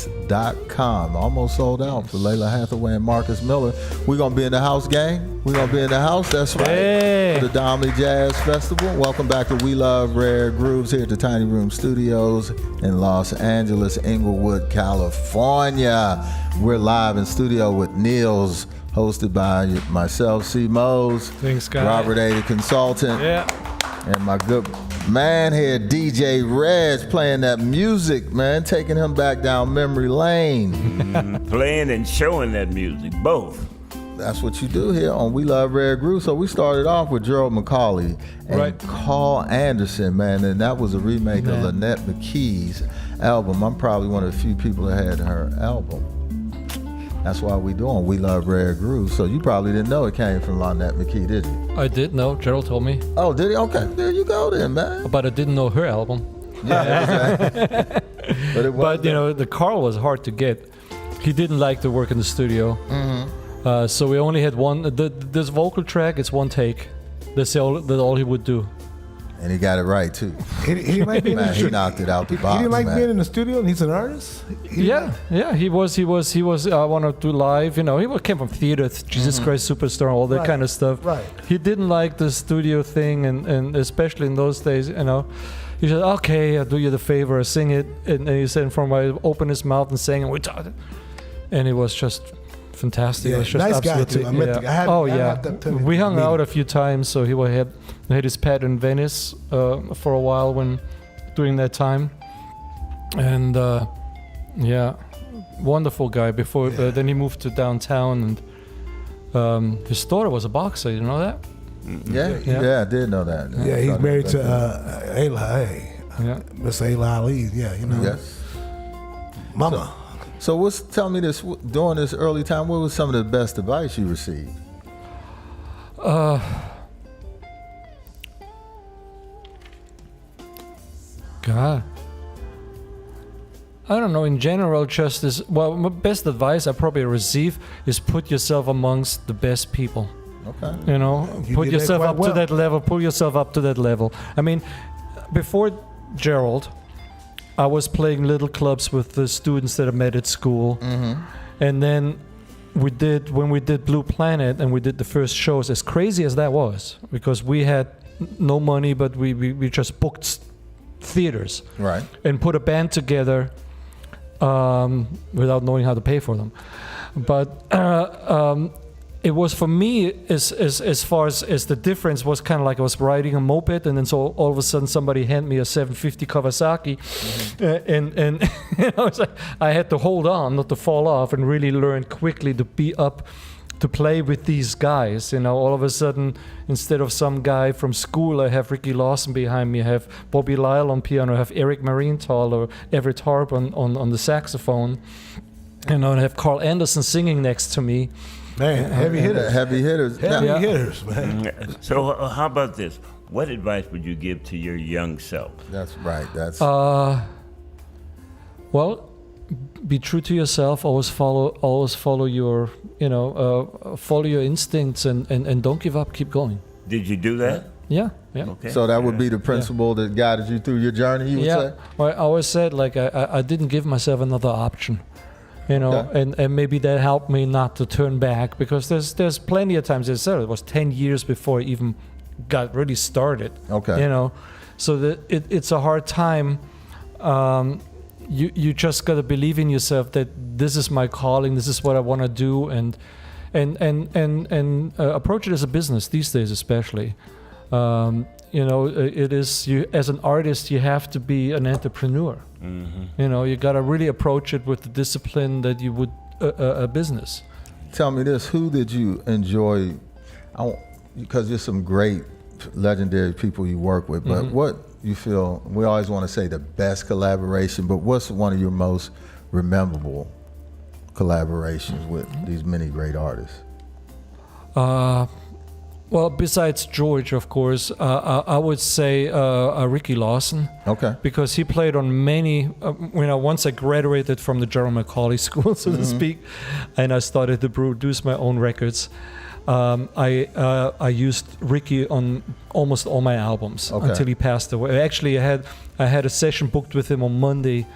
Almost sold out for Layla Hathaway and Marcus Miller. We're going to be in the house, gang. We're going to be in the house. That's right. Hey. For the Dimely Jazz Festival. Welcome back to We Love Rare Grooves here at the Tiny Room Studios in Los Angeles, Inglewood, California. We're live in studio with Nils, hosted by myself, C. Mose, Thanks, guys. Robert A. the consultant, and my good man here, DJ Reg, playing that music, man, taking him back down memory lane. Playing and showing that music, both. That's what you do here on We Love Rare Groove. So we started off with Gerald McCauley and Carl Anderson, man, and that was a remake of Lynette McKee's album. I'm probably one of the few people that had her album. That's why we doing We Love Rare Groove. So you probably didn't know it came from Lynette McKee, did you? I did know. Gerald told me. Oh, did he? Okay, there you go then, man. But I didn't know her album. Yeah, but you know, the Carl was hard to get. He didn't like to work in the studio. So we only had one. This vocal track, it's one take. That's all he would do. And he got it right too. He like being in the He knocked it out the box. He didn't like man. being in the studio, and he's an artist. He was. I want to do live. You know, he came from theater, Jesus Christ Superstar, all that kind of stuff. Right. He didn't like the studio thing, and especially in those days, you know. He said, "Okay, I'll do you the favor, sing it." And he said, "From I opened his mouth and sang, and we talked." And it was just fantastic. Yeah, it was just nice guy absolutely, too. I met the guy. We hung out a few times. So he had his pad in Venice for a while when during that time, and wonderful guy. Before then he moved to downtown, and his daughter was a boxer. You know that? Yeah, I did know that. Yeah, he's married to Ayla. Miss Ayla Ali. Yeah, you know. Yes. Mama. So tell me this, during this early time, what was some of the best advice you received? God. I don't know, in general, just this, my best advice I probably receive is put yourself amongst the best people. Okay. You know, put yourself up to that level, pull yourself up to that level. I mean, before Gerald, I was playing little clubs with the students that I met at school. And then when we did Blue Planet and we did the first shows, as crazy as that was, because we had no money, but we just booked theaters. Right. And put a band together without knowing how to pay for them. But it was for me, as far as the difference was kind of like I was riding a moped, and then so all of a sudden somebody handed me a 750 Kawasaki, and you know, it's like I had to hold on not to fall off and really learn quickly to be up to play with these guys. You know, all of a sudden, instead of some guy from school, I have Ricky Lawson behind me, I have Bobby Lyle on piano, I have Eric Marienthal or Everett Harp on the saxophone, and I have Carl Anderson singing next to me. Man, heavy hitters. Heavy hitters, man. So how about this? What advice would you give to your young self? That's right. That's well, be true to yourself. Always follow your, follow your instincts, and don't give up. Keep going. Did you do that? Yeah. Okay. So that would be the principle that guided you through your journey. You would say. Well, I always said like I didn't give myself another option. And maybe that helped me not to turn back, because there's plenty of times, as I said, it was 10 years before I even got really started. Okay. You know, so that it's a hard time. You just got to believe in yourself that this is my calling, this is what I want to do, and approach it as a business these days, especially. You know, it is, you as an artist, you have to be an entrepreneur. You know, you got to really approach it with the discipline that you would a business. Tell me this: who did you enjoy? Because there's some great, legendary people you work with, but what you feel? We always want to say the best collaboration, but what's one of your most memorable collaborations with these many great artists? Well, besides George, of course, I would say Ricky Lawson. Okay. Because he played on many, you know, once I graduated from the Gerald Macaulay School, so to speak, and I started to produce my own records, I used Ricky on almost all my albums until he passed away. Actually, I had a session booked with him on Monday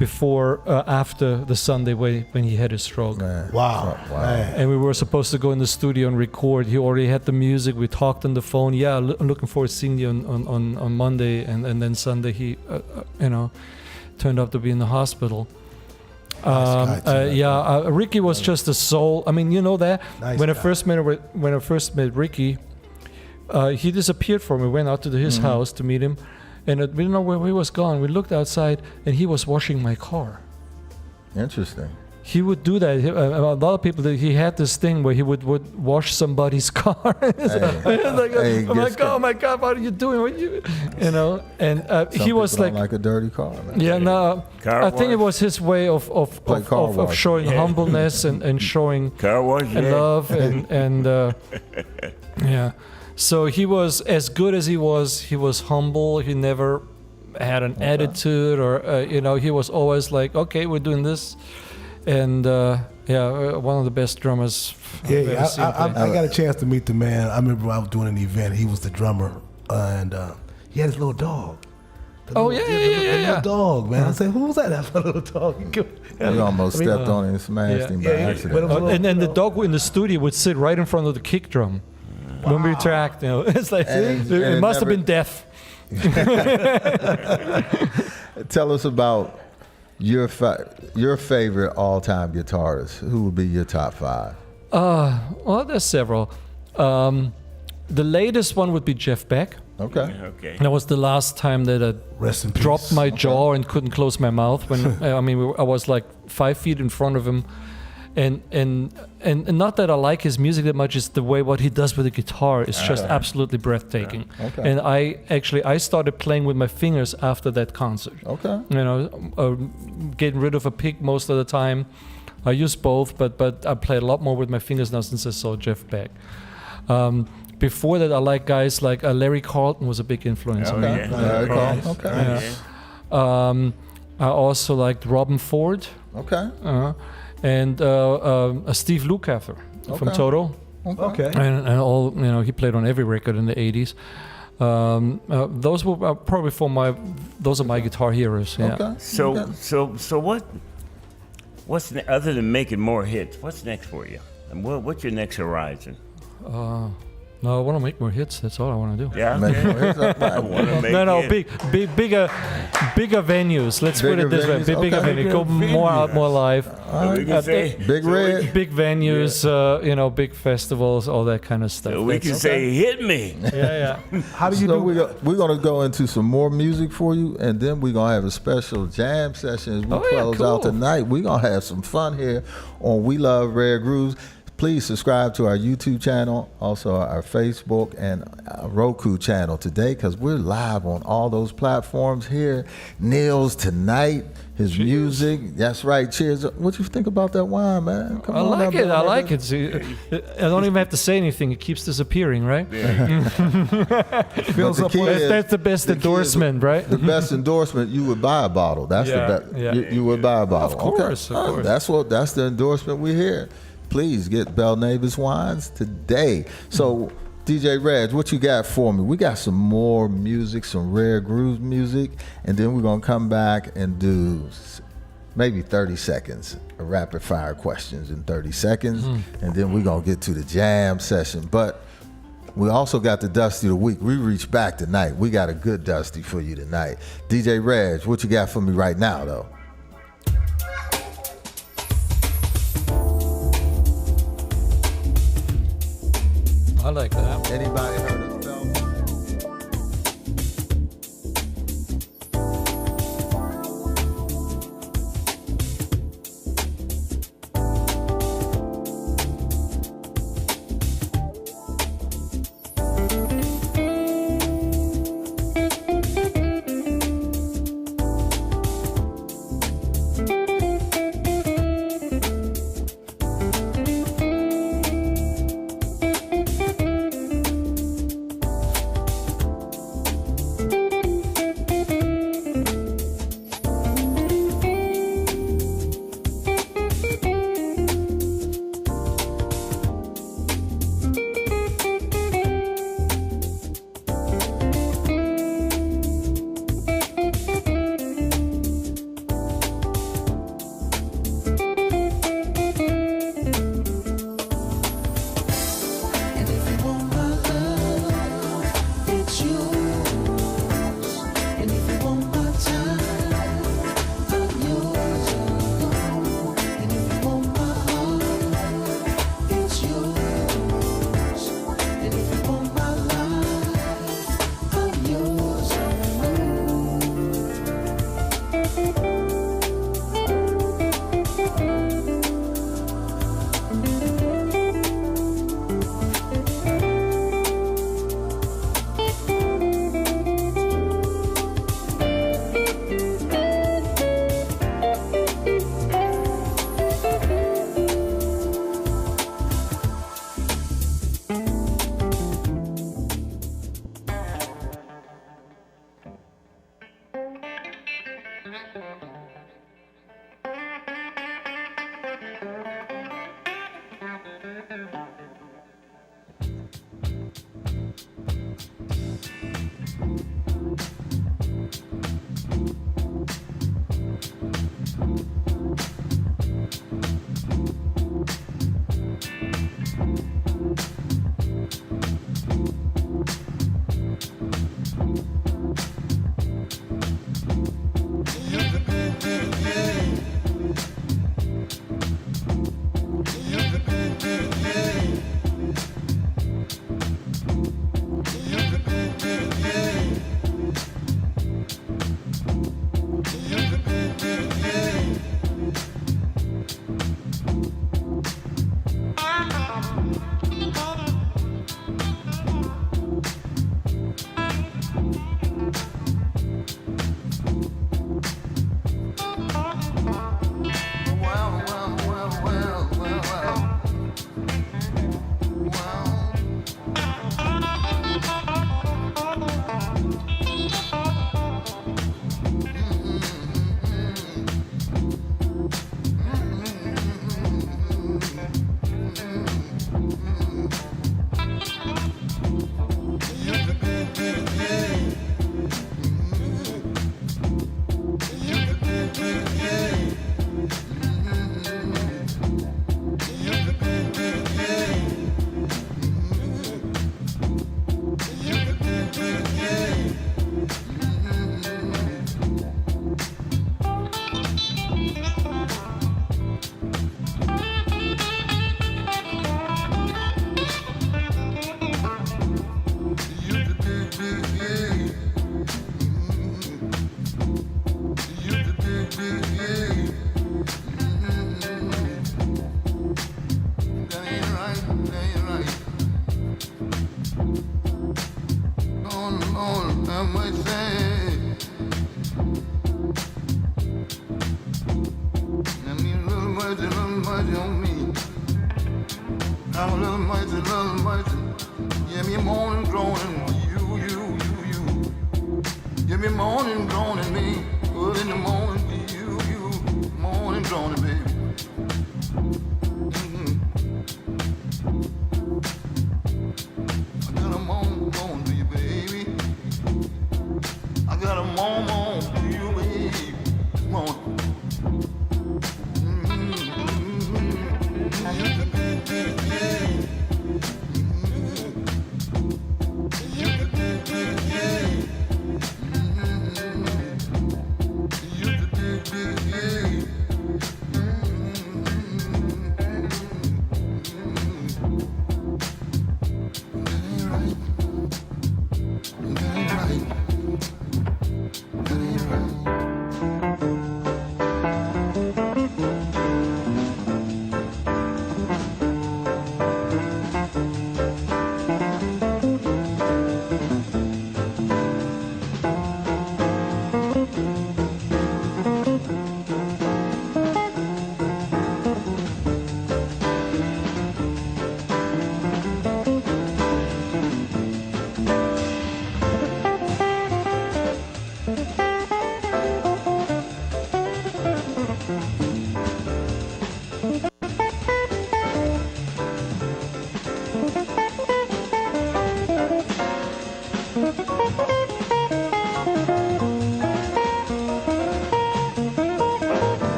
after the Sunday when he had his stroke. Man. Wow. Man. And we were supposed to go in the studio and record. He already had the music. We talked on the phone. Yeah, I'm looking forward to seeing you on Monday. And then Sunday he, you know, turned out to be in the hospital. Ricky was just a soul. I mean, you know that when I first met Ricky, he disappeared from me. Went out to his house to meet him. And we didn't know where he was gone. We looked outside, and he was washing my car. Interesting. He would do that. A lot of people, he had this thing where he would wash somebody's car. I'm like, oh my God, what are you doing? You know? And he was like a dirty car. Man. Yeah, no. I think it was his way of showing humbleness and showing love and yeah. So he was as good as he was humble. He never had an attitude or, you know, he was always like, okay, we're doing this. And, one of the best drummers. I got a chance to meet the man. I remember I was doing an event. He was the drummer, and he had his little dog. Little dog, man. I said, who was that? That little dog. You almost stepped on him and smashed him by accident. And then the dog in the studio would sit right in front of the kick drum. Wow. When we tracked, you know, it's like it must have been deaf. Tell us about your favorite all-time guitarist. Who would be your top 5? Well, there's several. The latest one would be Jeff Beck. Okay. That was the last time that I dropped my jaw and couldn't close my mouth. When I was like 5 feet in front of him. And not that I like his music that much, it's the way what he does with the guitar is just absolutely breathtaking. Okay. And I started playing with my fingers after that concert. Okay. You know, getting rid of a pick most of the time. I use both, but I play a lot more with my fingers now since I saw Jeff Beck. Before that, I like guys like Larry Carlton was a big influence on me. Larry Carlton. Okay. I also liked Robin Ford. Okay. And Steve Lukather from Toto. Okay. And all, you know, he played on every record in the 80s. Those were probably those are my guitar heroes. Yeah. Okay. So what's other than making more hits? What's next for you? And what's your next horizon? No, I want to make more hits. That's all I want to do. Yeah. I want to make bigger venues. Let's put it this way: bigger venues. Go more out, more live. We can say big venues. You know, big festivals, all that kind of stuff. So we can say, hit me. Yeah. How do you do? We're gonna go into some more music for you, and then we're gonna have a special jam session as we close out tonight. We're gonna have some fun here on We Love Rare Grooves. Please subscribe to our YouTube channel, also our Facebook and our Roku channel today, because we're live on all those platforms here. Nils tonight, his music. That's right. Cheers. What you think about that wine, man? I like it. See, I don't even have to say anything. It keeps disappearing, right? Yeah. That's the best endorsement, right? The best endorsement. You would buy a bottle. That's the best. Yeah. You would buy a bottle. Of course. That's the endorsement we hear. Please get Bell Navis wines today. So, DJ Reg, what you got for me? We got some more music, some Rare Grooves music, and then we're going to come back and do maybe 30 seconds of rapid fire questions in 30 seconds, and then we're going to get to the jam session. But We also got the Dusty of the Week. We reached back tonight. We got a good Dusty for you tonight. DJ Reg, what you got for me right now, though? I like that. Anybody heard of Spell?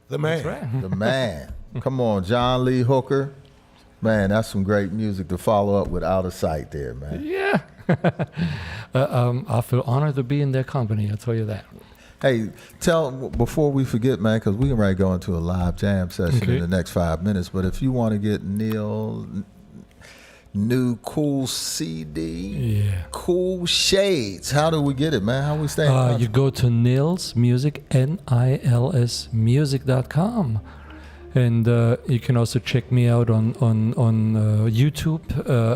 The man. That's right. The man. Come on, John Lee Hooker. Man, that's some great music to follow up with Out of Sight there, man. Yeah. I feel honored to be in their company, I'll tell you that. Hey, before we forget, man, because we can ready to go into a live jam session in the next 5 minutes, but if you want to get Neil new cool CD, Cool Shades, how do we get it, man? How we stay in touch? You go to Nils Music, Nils music.com. And you can also check me out on YouTube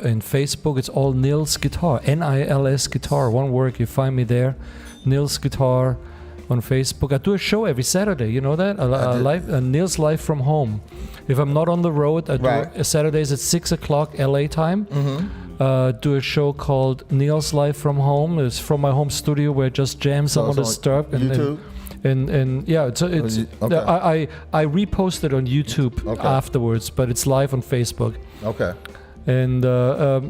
and Facebook. It's all Nils Guitar, Nils Guitar, one word. You find me there, Nils Guitar on Facebook. I do a show every Saturday. You know that? Nils Live from Home. If I'm not on the road, I do Saturdays at 6 o'clock LA time. Do a show called Nils Live from Home. It's from my home studio where I just jam some of the stuff. YouTube? And yeah, it's okay. I repost it on YouTube afterwards, but it's live on Facebook. Okay. And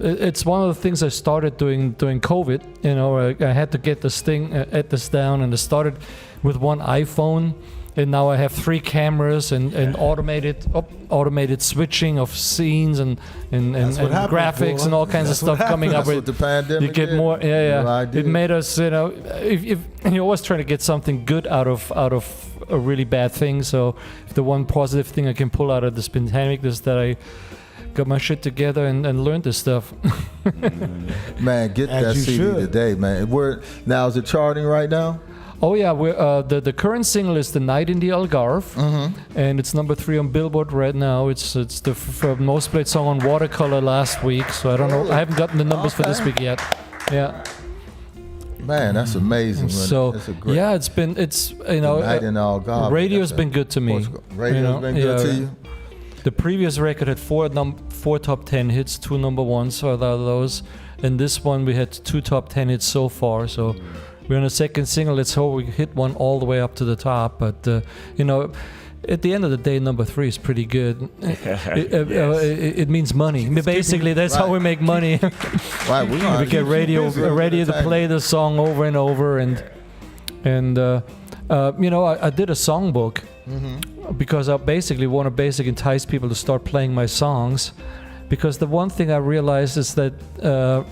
it's one of the things I started doing during COVID. You know, I had to get this down, and I started with one iPhone, and now I have 3 cameras and automated switching of scenes and graphics and all kinds of stuff coming up. With the pandemic, you get more. It made us, you know, if you're always trying to get something good out of a really bad thing. So if the one positive thing I can pull out of this pandemic is that I got my shit together and learned this stuff. Man, get that CD today, man. Now is it charting right now? Oh yeah, we're the current single is "The Night in the Algarve," and it's number 3 on Billboard right now. It's the most played song on Watercolor last week, so I don't know. I haven't gotten the numbers for this week yet. Yeah. Man, that's amazing. So yeah, it's you know, Night in the Algarve. Radio's been good to me. Radio's been good to you. The previous record had 4 top 10 hits, 2 number ones, so out of those, and this one we had 2 top 10 hits so far. So. We're on a second single. Let's hope we hit one all the way up to the top. But you know, at the end of the day, number 3 is pretty good. It means money. Basically, that's how we make money. We get radio to play the song over and over, and you know, I did a songbook because I basically want to entice people to start playing my songs. Because the one thing I realized is that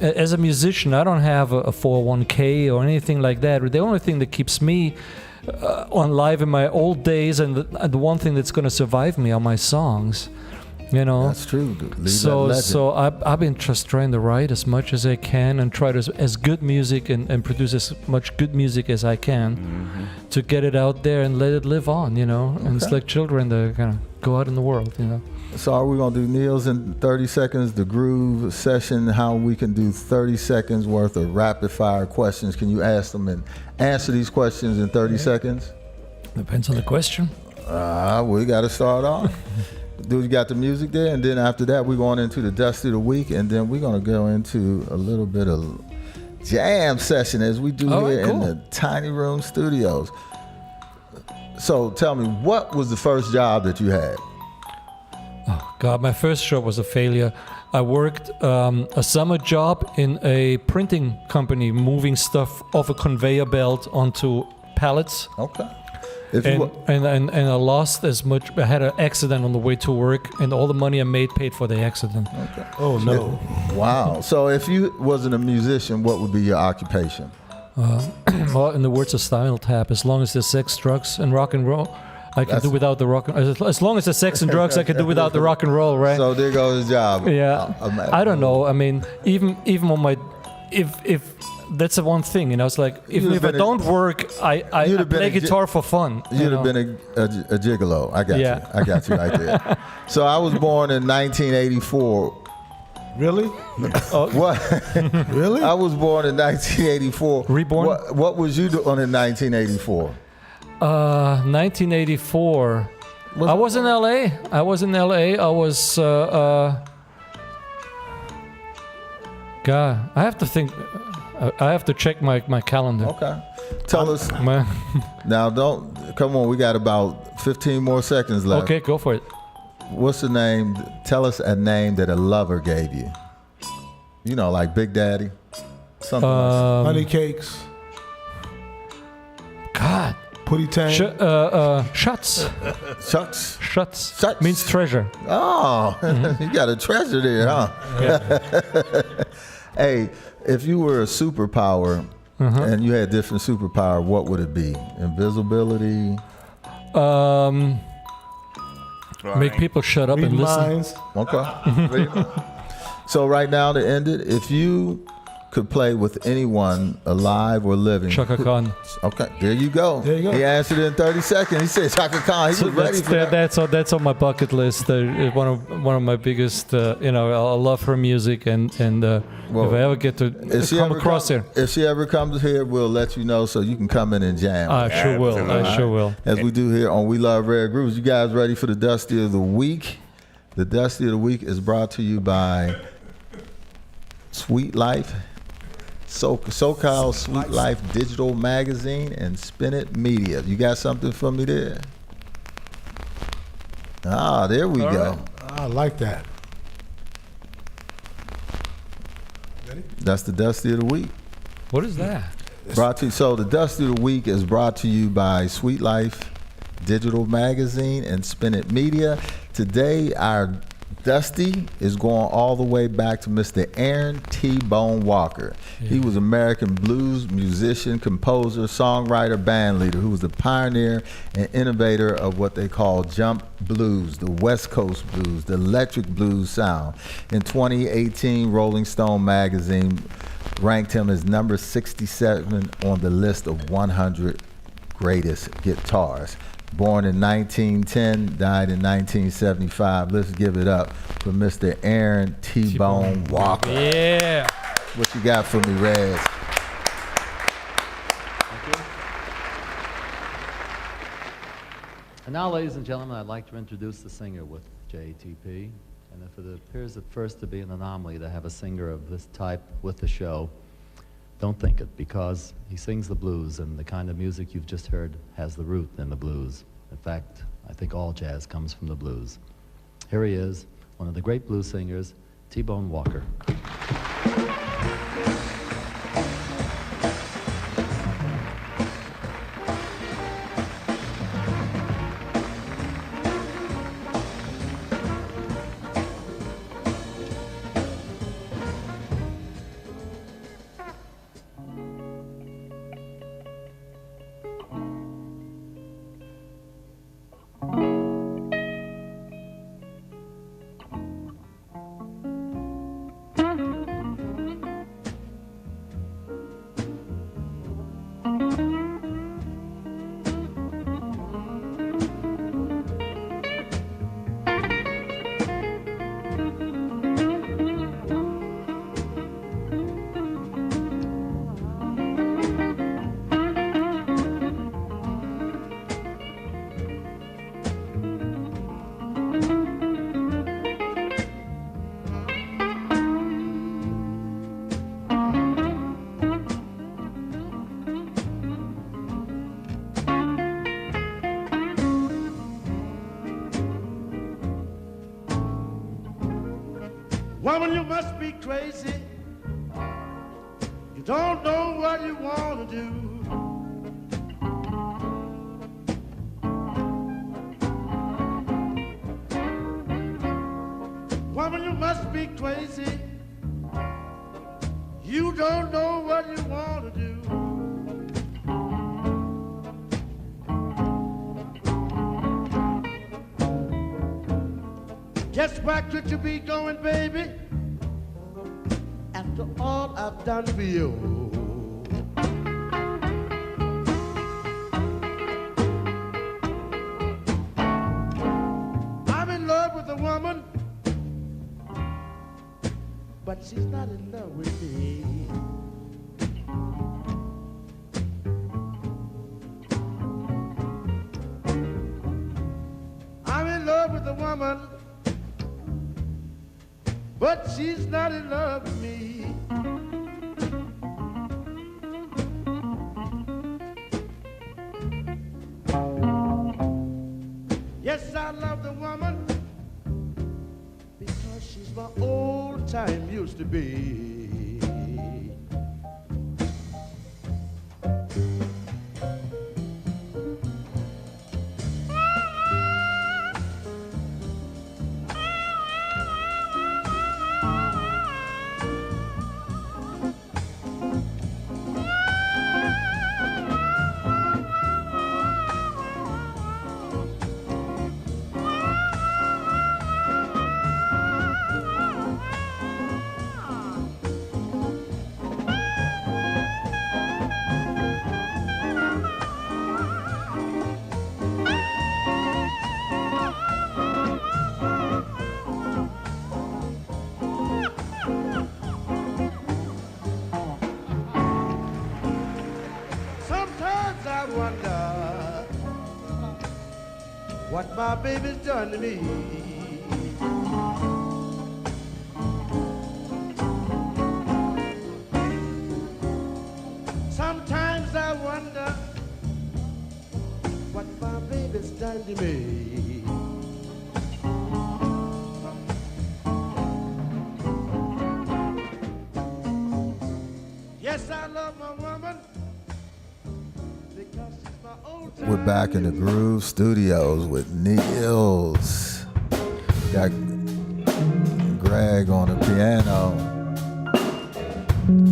as a musician, I don't have a 401k or anything like that. The only thing that keeps me on live in my old days and the one thing that's going to survive me are my songs. You know, that's true. So I've been just trying to write as much as I can and try to as good music and produce as much good music as I can to get it out there and let it live on. You know, and it's like children that kind of go out in the world. You know. So are we going to do Nils in 30 seconds, the groove session, how we can do 30 seconds worth of rapid fire questions? Can you ask them and answer these questions in 30 seconds? Depends on the question. We got to start off. Dude, you got the music there, and then after that we're going into the Dust of the Week, and then we're going to go into a little bit of jam session as we do in the Tiny Room Studios. So tell me, what was the first job that you had? Oh God, my first job was a failure. I worked a summer job in a printing company, moving stuff off a conveyor belt onto pallets. Okay. And I lost as much. I had an accident on the way to work, and all the money I made paid for the accident. Okay. Oh no! Wow. So if you wasn't a musician, what would be your occupation? Well, in the words of Style Tap, as long as there's sex, drugs, and rock and roll, I can do without the rock. As long as there's sex and drugs, I can do without the rock and roll, right? So there goes the job. Yeah. I don't know. I mean, even on my, if that's the one thing, you know, it's like if I don't work, I play guitar for fun. You'd have been a gigolo. I got you. I got you right there. So I was born in 1984. Really? What? Really? I was born in 1984. Reborn? What was you doing in 1984? 1984. I was in LA. I was God, I have to think. I have to check my calendar. Okay. Tell us. Now, come on. We got about 15 more seconds left. Okay, go for it. What's the name? Tell us a name that a lover gave you. You know, like Big Daddy. Something like Honey Cakes. God, Putty Tang. Shuts. Shucks. Shuts. Shuts. Means treasure. Oh, you got a treasure there, huh? Yeah. Hey, if you were a superpower and you had different superpower, what would it be? Invisibility? Make people shut up Read and listen. minds. Okay. So right now to end it, if you could play with anyone, alive or living. Chaka Khan. Okay, there you go. There you go. He answered it in 30 seconds. He said Chaka Khan. He was ready for that. That's on my bucket list. One of my biggest. I love her music, and if I ever get to come across her, if she ever comes here, we'll let you know so you can come in and jam. I sure will. I sure will. As we do here on We Love Rare Grooves. You guys ready for the Dusty of the Week? The Dusty of the Week is brought to you by Sweet Life, SoCal Sweet Life Digital Magazine, and Spin It Media. You got something for me there? Ah, there we go. Right. I like that. Ready? That's the Dusty of the Week. What is that? So the Dusty of the Week is brought to you by Sweet Life Digital Magazine and Spin It Media. Today, our Dusty is going all the way back to Mr. Aaron T-Bone Walker. Yeah. He was American blues musician, composer, songwriter, band leader who was the pioneer and innovator of what they call jump blues, the West Coast blues, the electric blues sound. In 2018, Rolling Stone magazine ranked him as number 67 on the list of 100 greatest guitarists. Born in 1910, died in 1975. Let's give it up for Mr. Aaron T-Bone Walker. Yeah. What you got for me, Rez? Thank you. And now, ladies and gentlemen, I'd like to introduce the singer with JTP. And if it appears at first to be an anomaly to have a singer of this type with the show, don't think it, because he sings the blues, and the kind of music you've just heard has the root in the blues. In fact, I think all jazz comes from the blues. Here he is, one of the great blues singers, T-Bone Walker. Woman, you must be crazy. You don't know what you want to do. Woman, you must be crazy. You don't know what you want to do. Just where could you be going, baby? After all I've done for you. I'm in love with a woman, but she's not in love with me. I'm in love with a woman, but she's not in love with me. Yes, I love the woman because she's my old time used to be. my baby's done to me. Sometimes I wonder what my baby's done to me. Yes, I love my woman because she's my old time. We're back in the Groove Studios with Nils. Got Greg on the piano,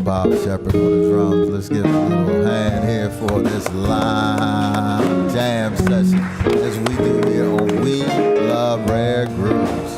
Bob Shepard on the drums. Let's give a little hand here for this live jam session as we do here on We Love Rare Grooves.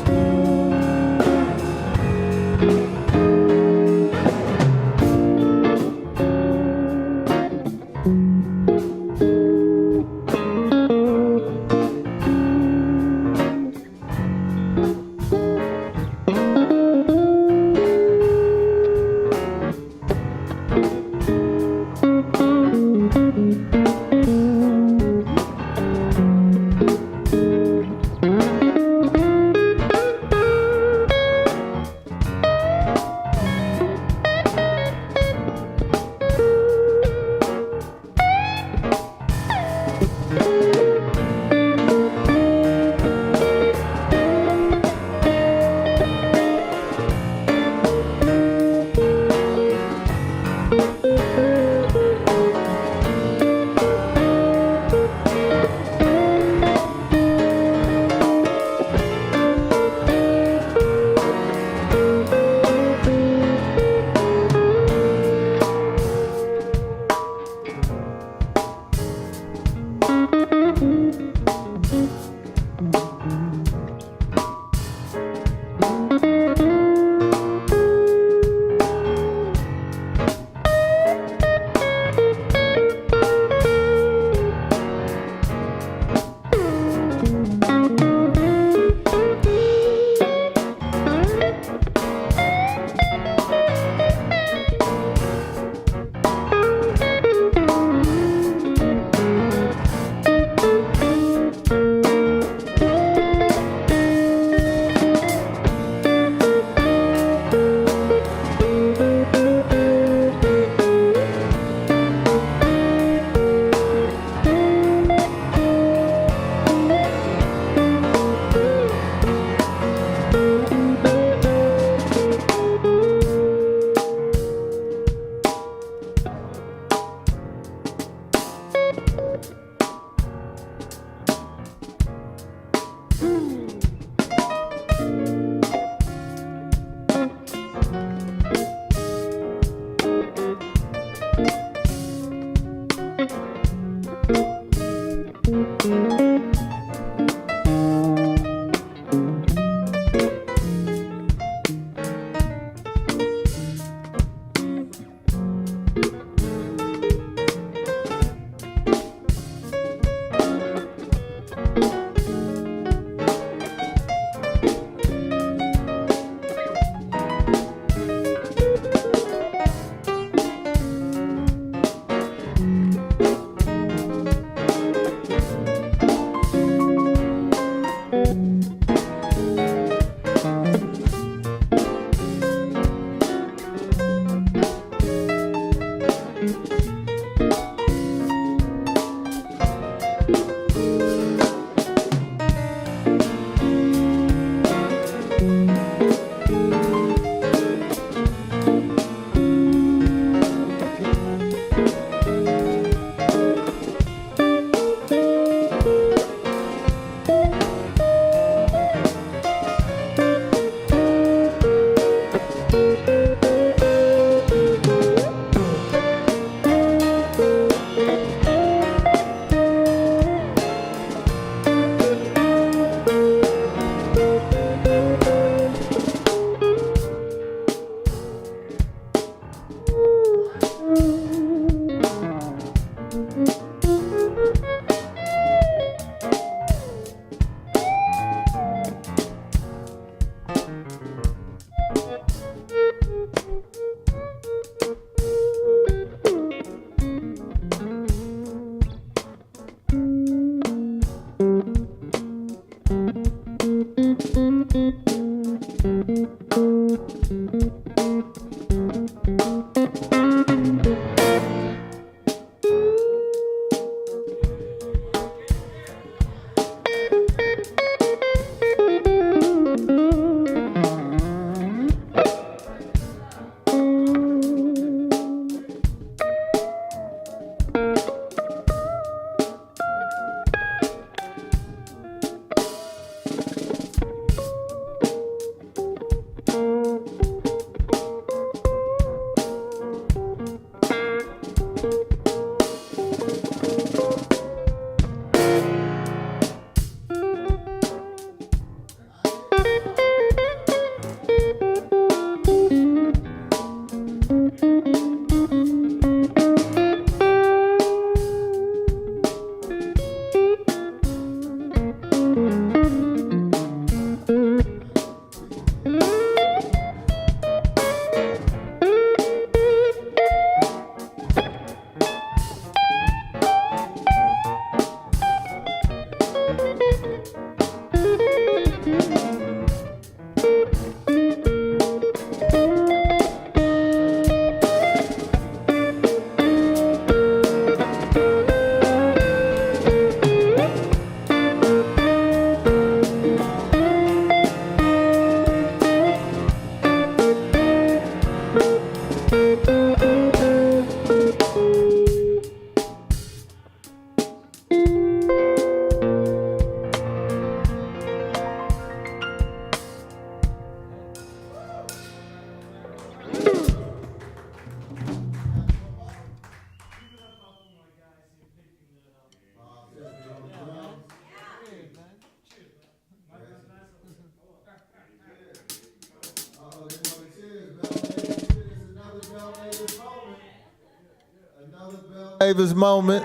Davis moment.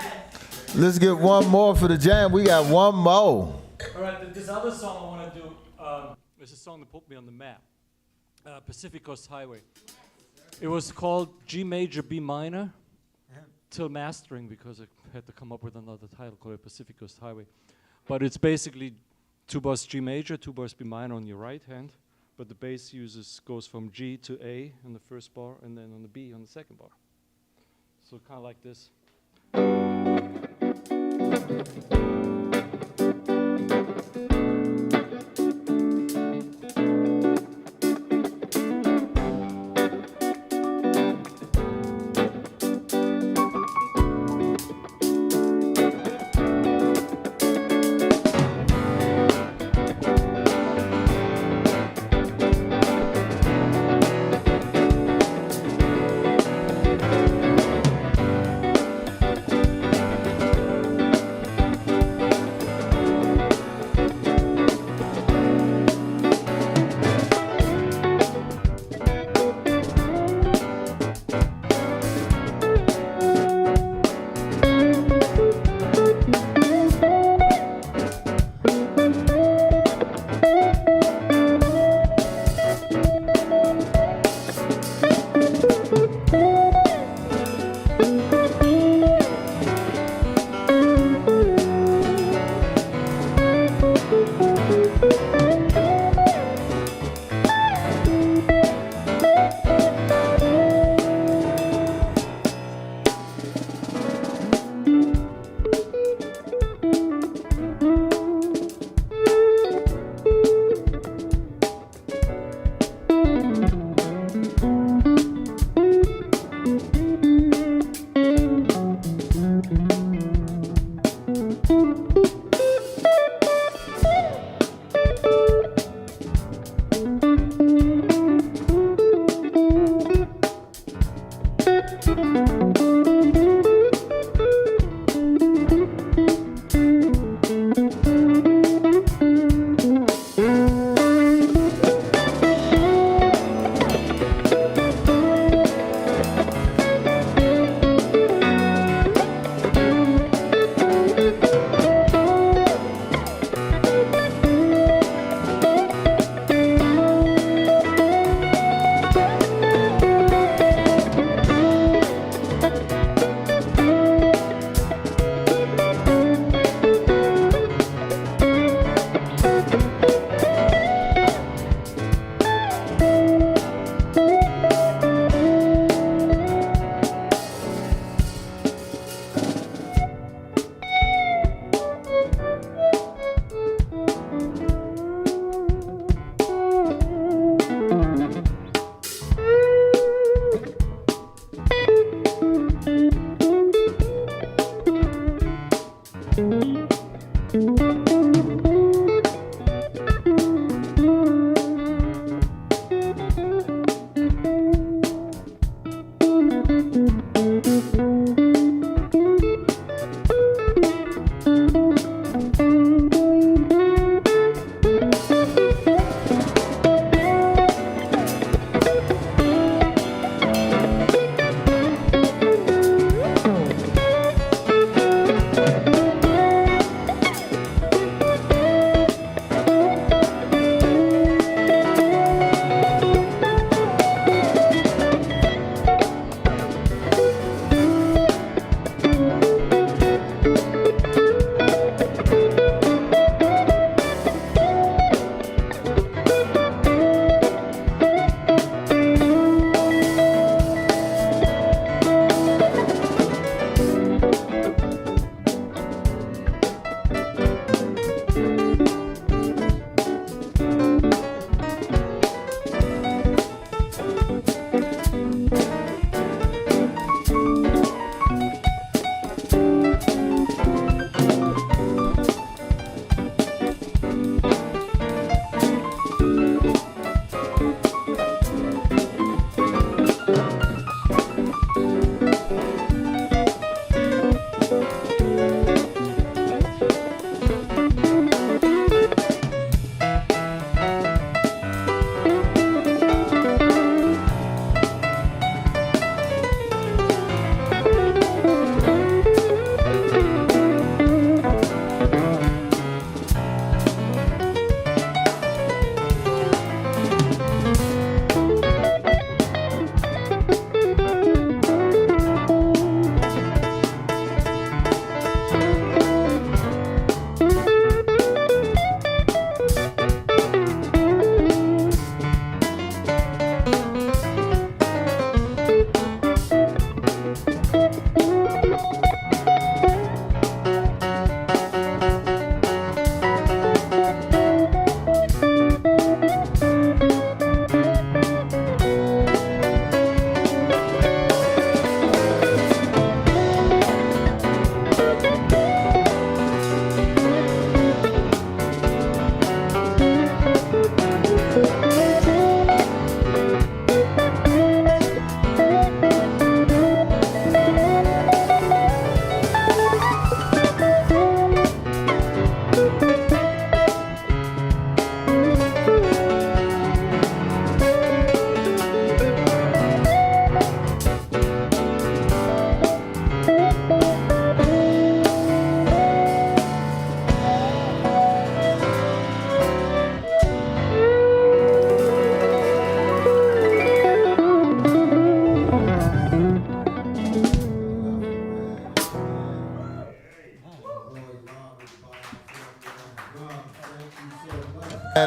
Let's get one more for the jam. We got one more. All right, this other song I want to do is a song that put me on the map, Pacific Coast Highway. It was called G major, B minor, till mastering, because I had to come up with another title called Pacific Coast Highway. But it's basically 2 bars G major, 2 bars B minor on your right hand, but the bass goes from G to A on the first bar, and then on the B on the second bar. So kind of like this.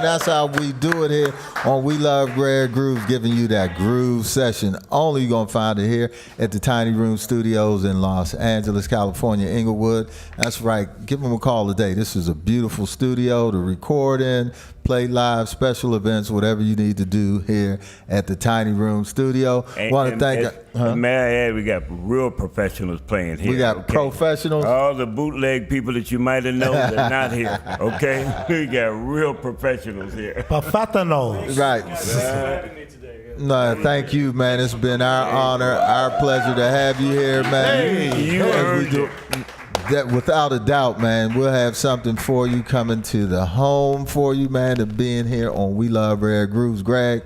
That's how we do it here on We Love Rare Grooves, giving you that groove session. Only you're going to find it here at the Tiny Room Studios in Los Angeles, California, Inglewood. That's right. Give them a call today. This is a beautiful studio to record in, play live, special events, whatever you need to do here at the Tiny Room Studio. Want to thank. May I add, we got real professionals playing here. We got professionals. All the bootleg people that you might have known, they're not here. Okay, we got real professionals here. Professionals. Right. No, thank you, man. It's been our honor, our pleasure to have you here, man. Hey, you earned it. That without a doubt, man, we'll have something for you coming to the home for you, man, to being here on We Love Rare Grooves. Greg,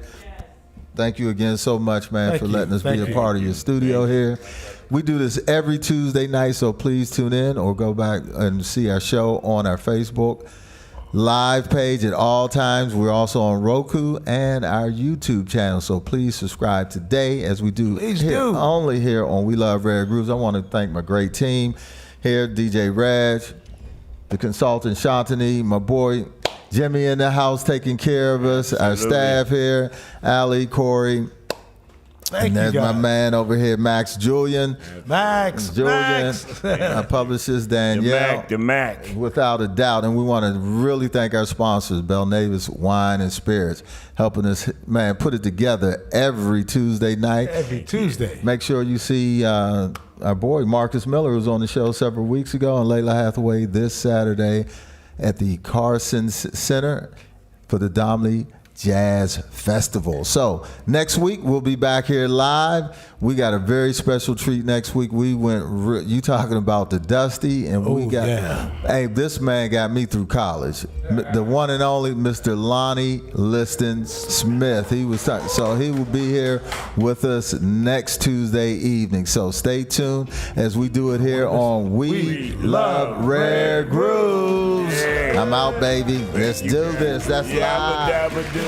thank you again so much, man, for letting us be a part of your studio here. We do this every Tuesday night, so please tune in or go back and see our show on our Facebook live page at all times. We're also on Roku and our YouTube channel, so please subscribe today as we do only here on We Love Rare Grooves. I want to thank my great team here, DJ Raj, the consultant Shantini, my boy Jimmy in the house taking care of us, our staff here, Ali, Corey. And there's my man over here, Max Julian. Max. Our publicist, Danielle. The Mac. Without a doubt. And we want to really thank our sponsors, Bell Navis Wine and Spirits, helping us, man, put it together every Tuesday night. Every Tuesday. Make sure you see our boy, Marcus Miller, who was on the show several weeks ago, and Layla Hathaway this Saturday at the Carson Center for the Domley Jazz Festival. So next week we'll be back here live. We got a very special treat next week. We went, you talking about the Dusty, and we got, hey, this man got me through college. The one and only Mr. Lonnie Liston Smith. He was so he will be here with us next Tuesday evening. So stay tuned as we do it here on We Love Rare Grooves. I'm out, baby. Let's do this. That's live.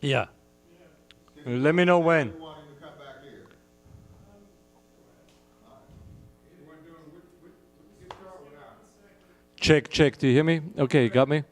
Yeah. Let me know when. Check. Do you hear me? Okay, you got me?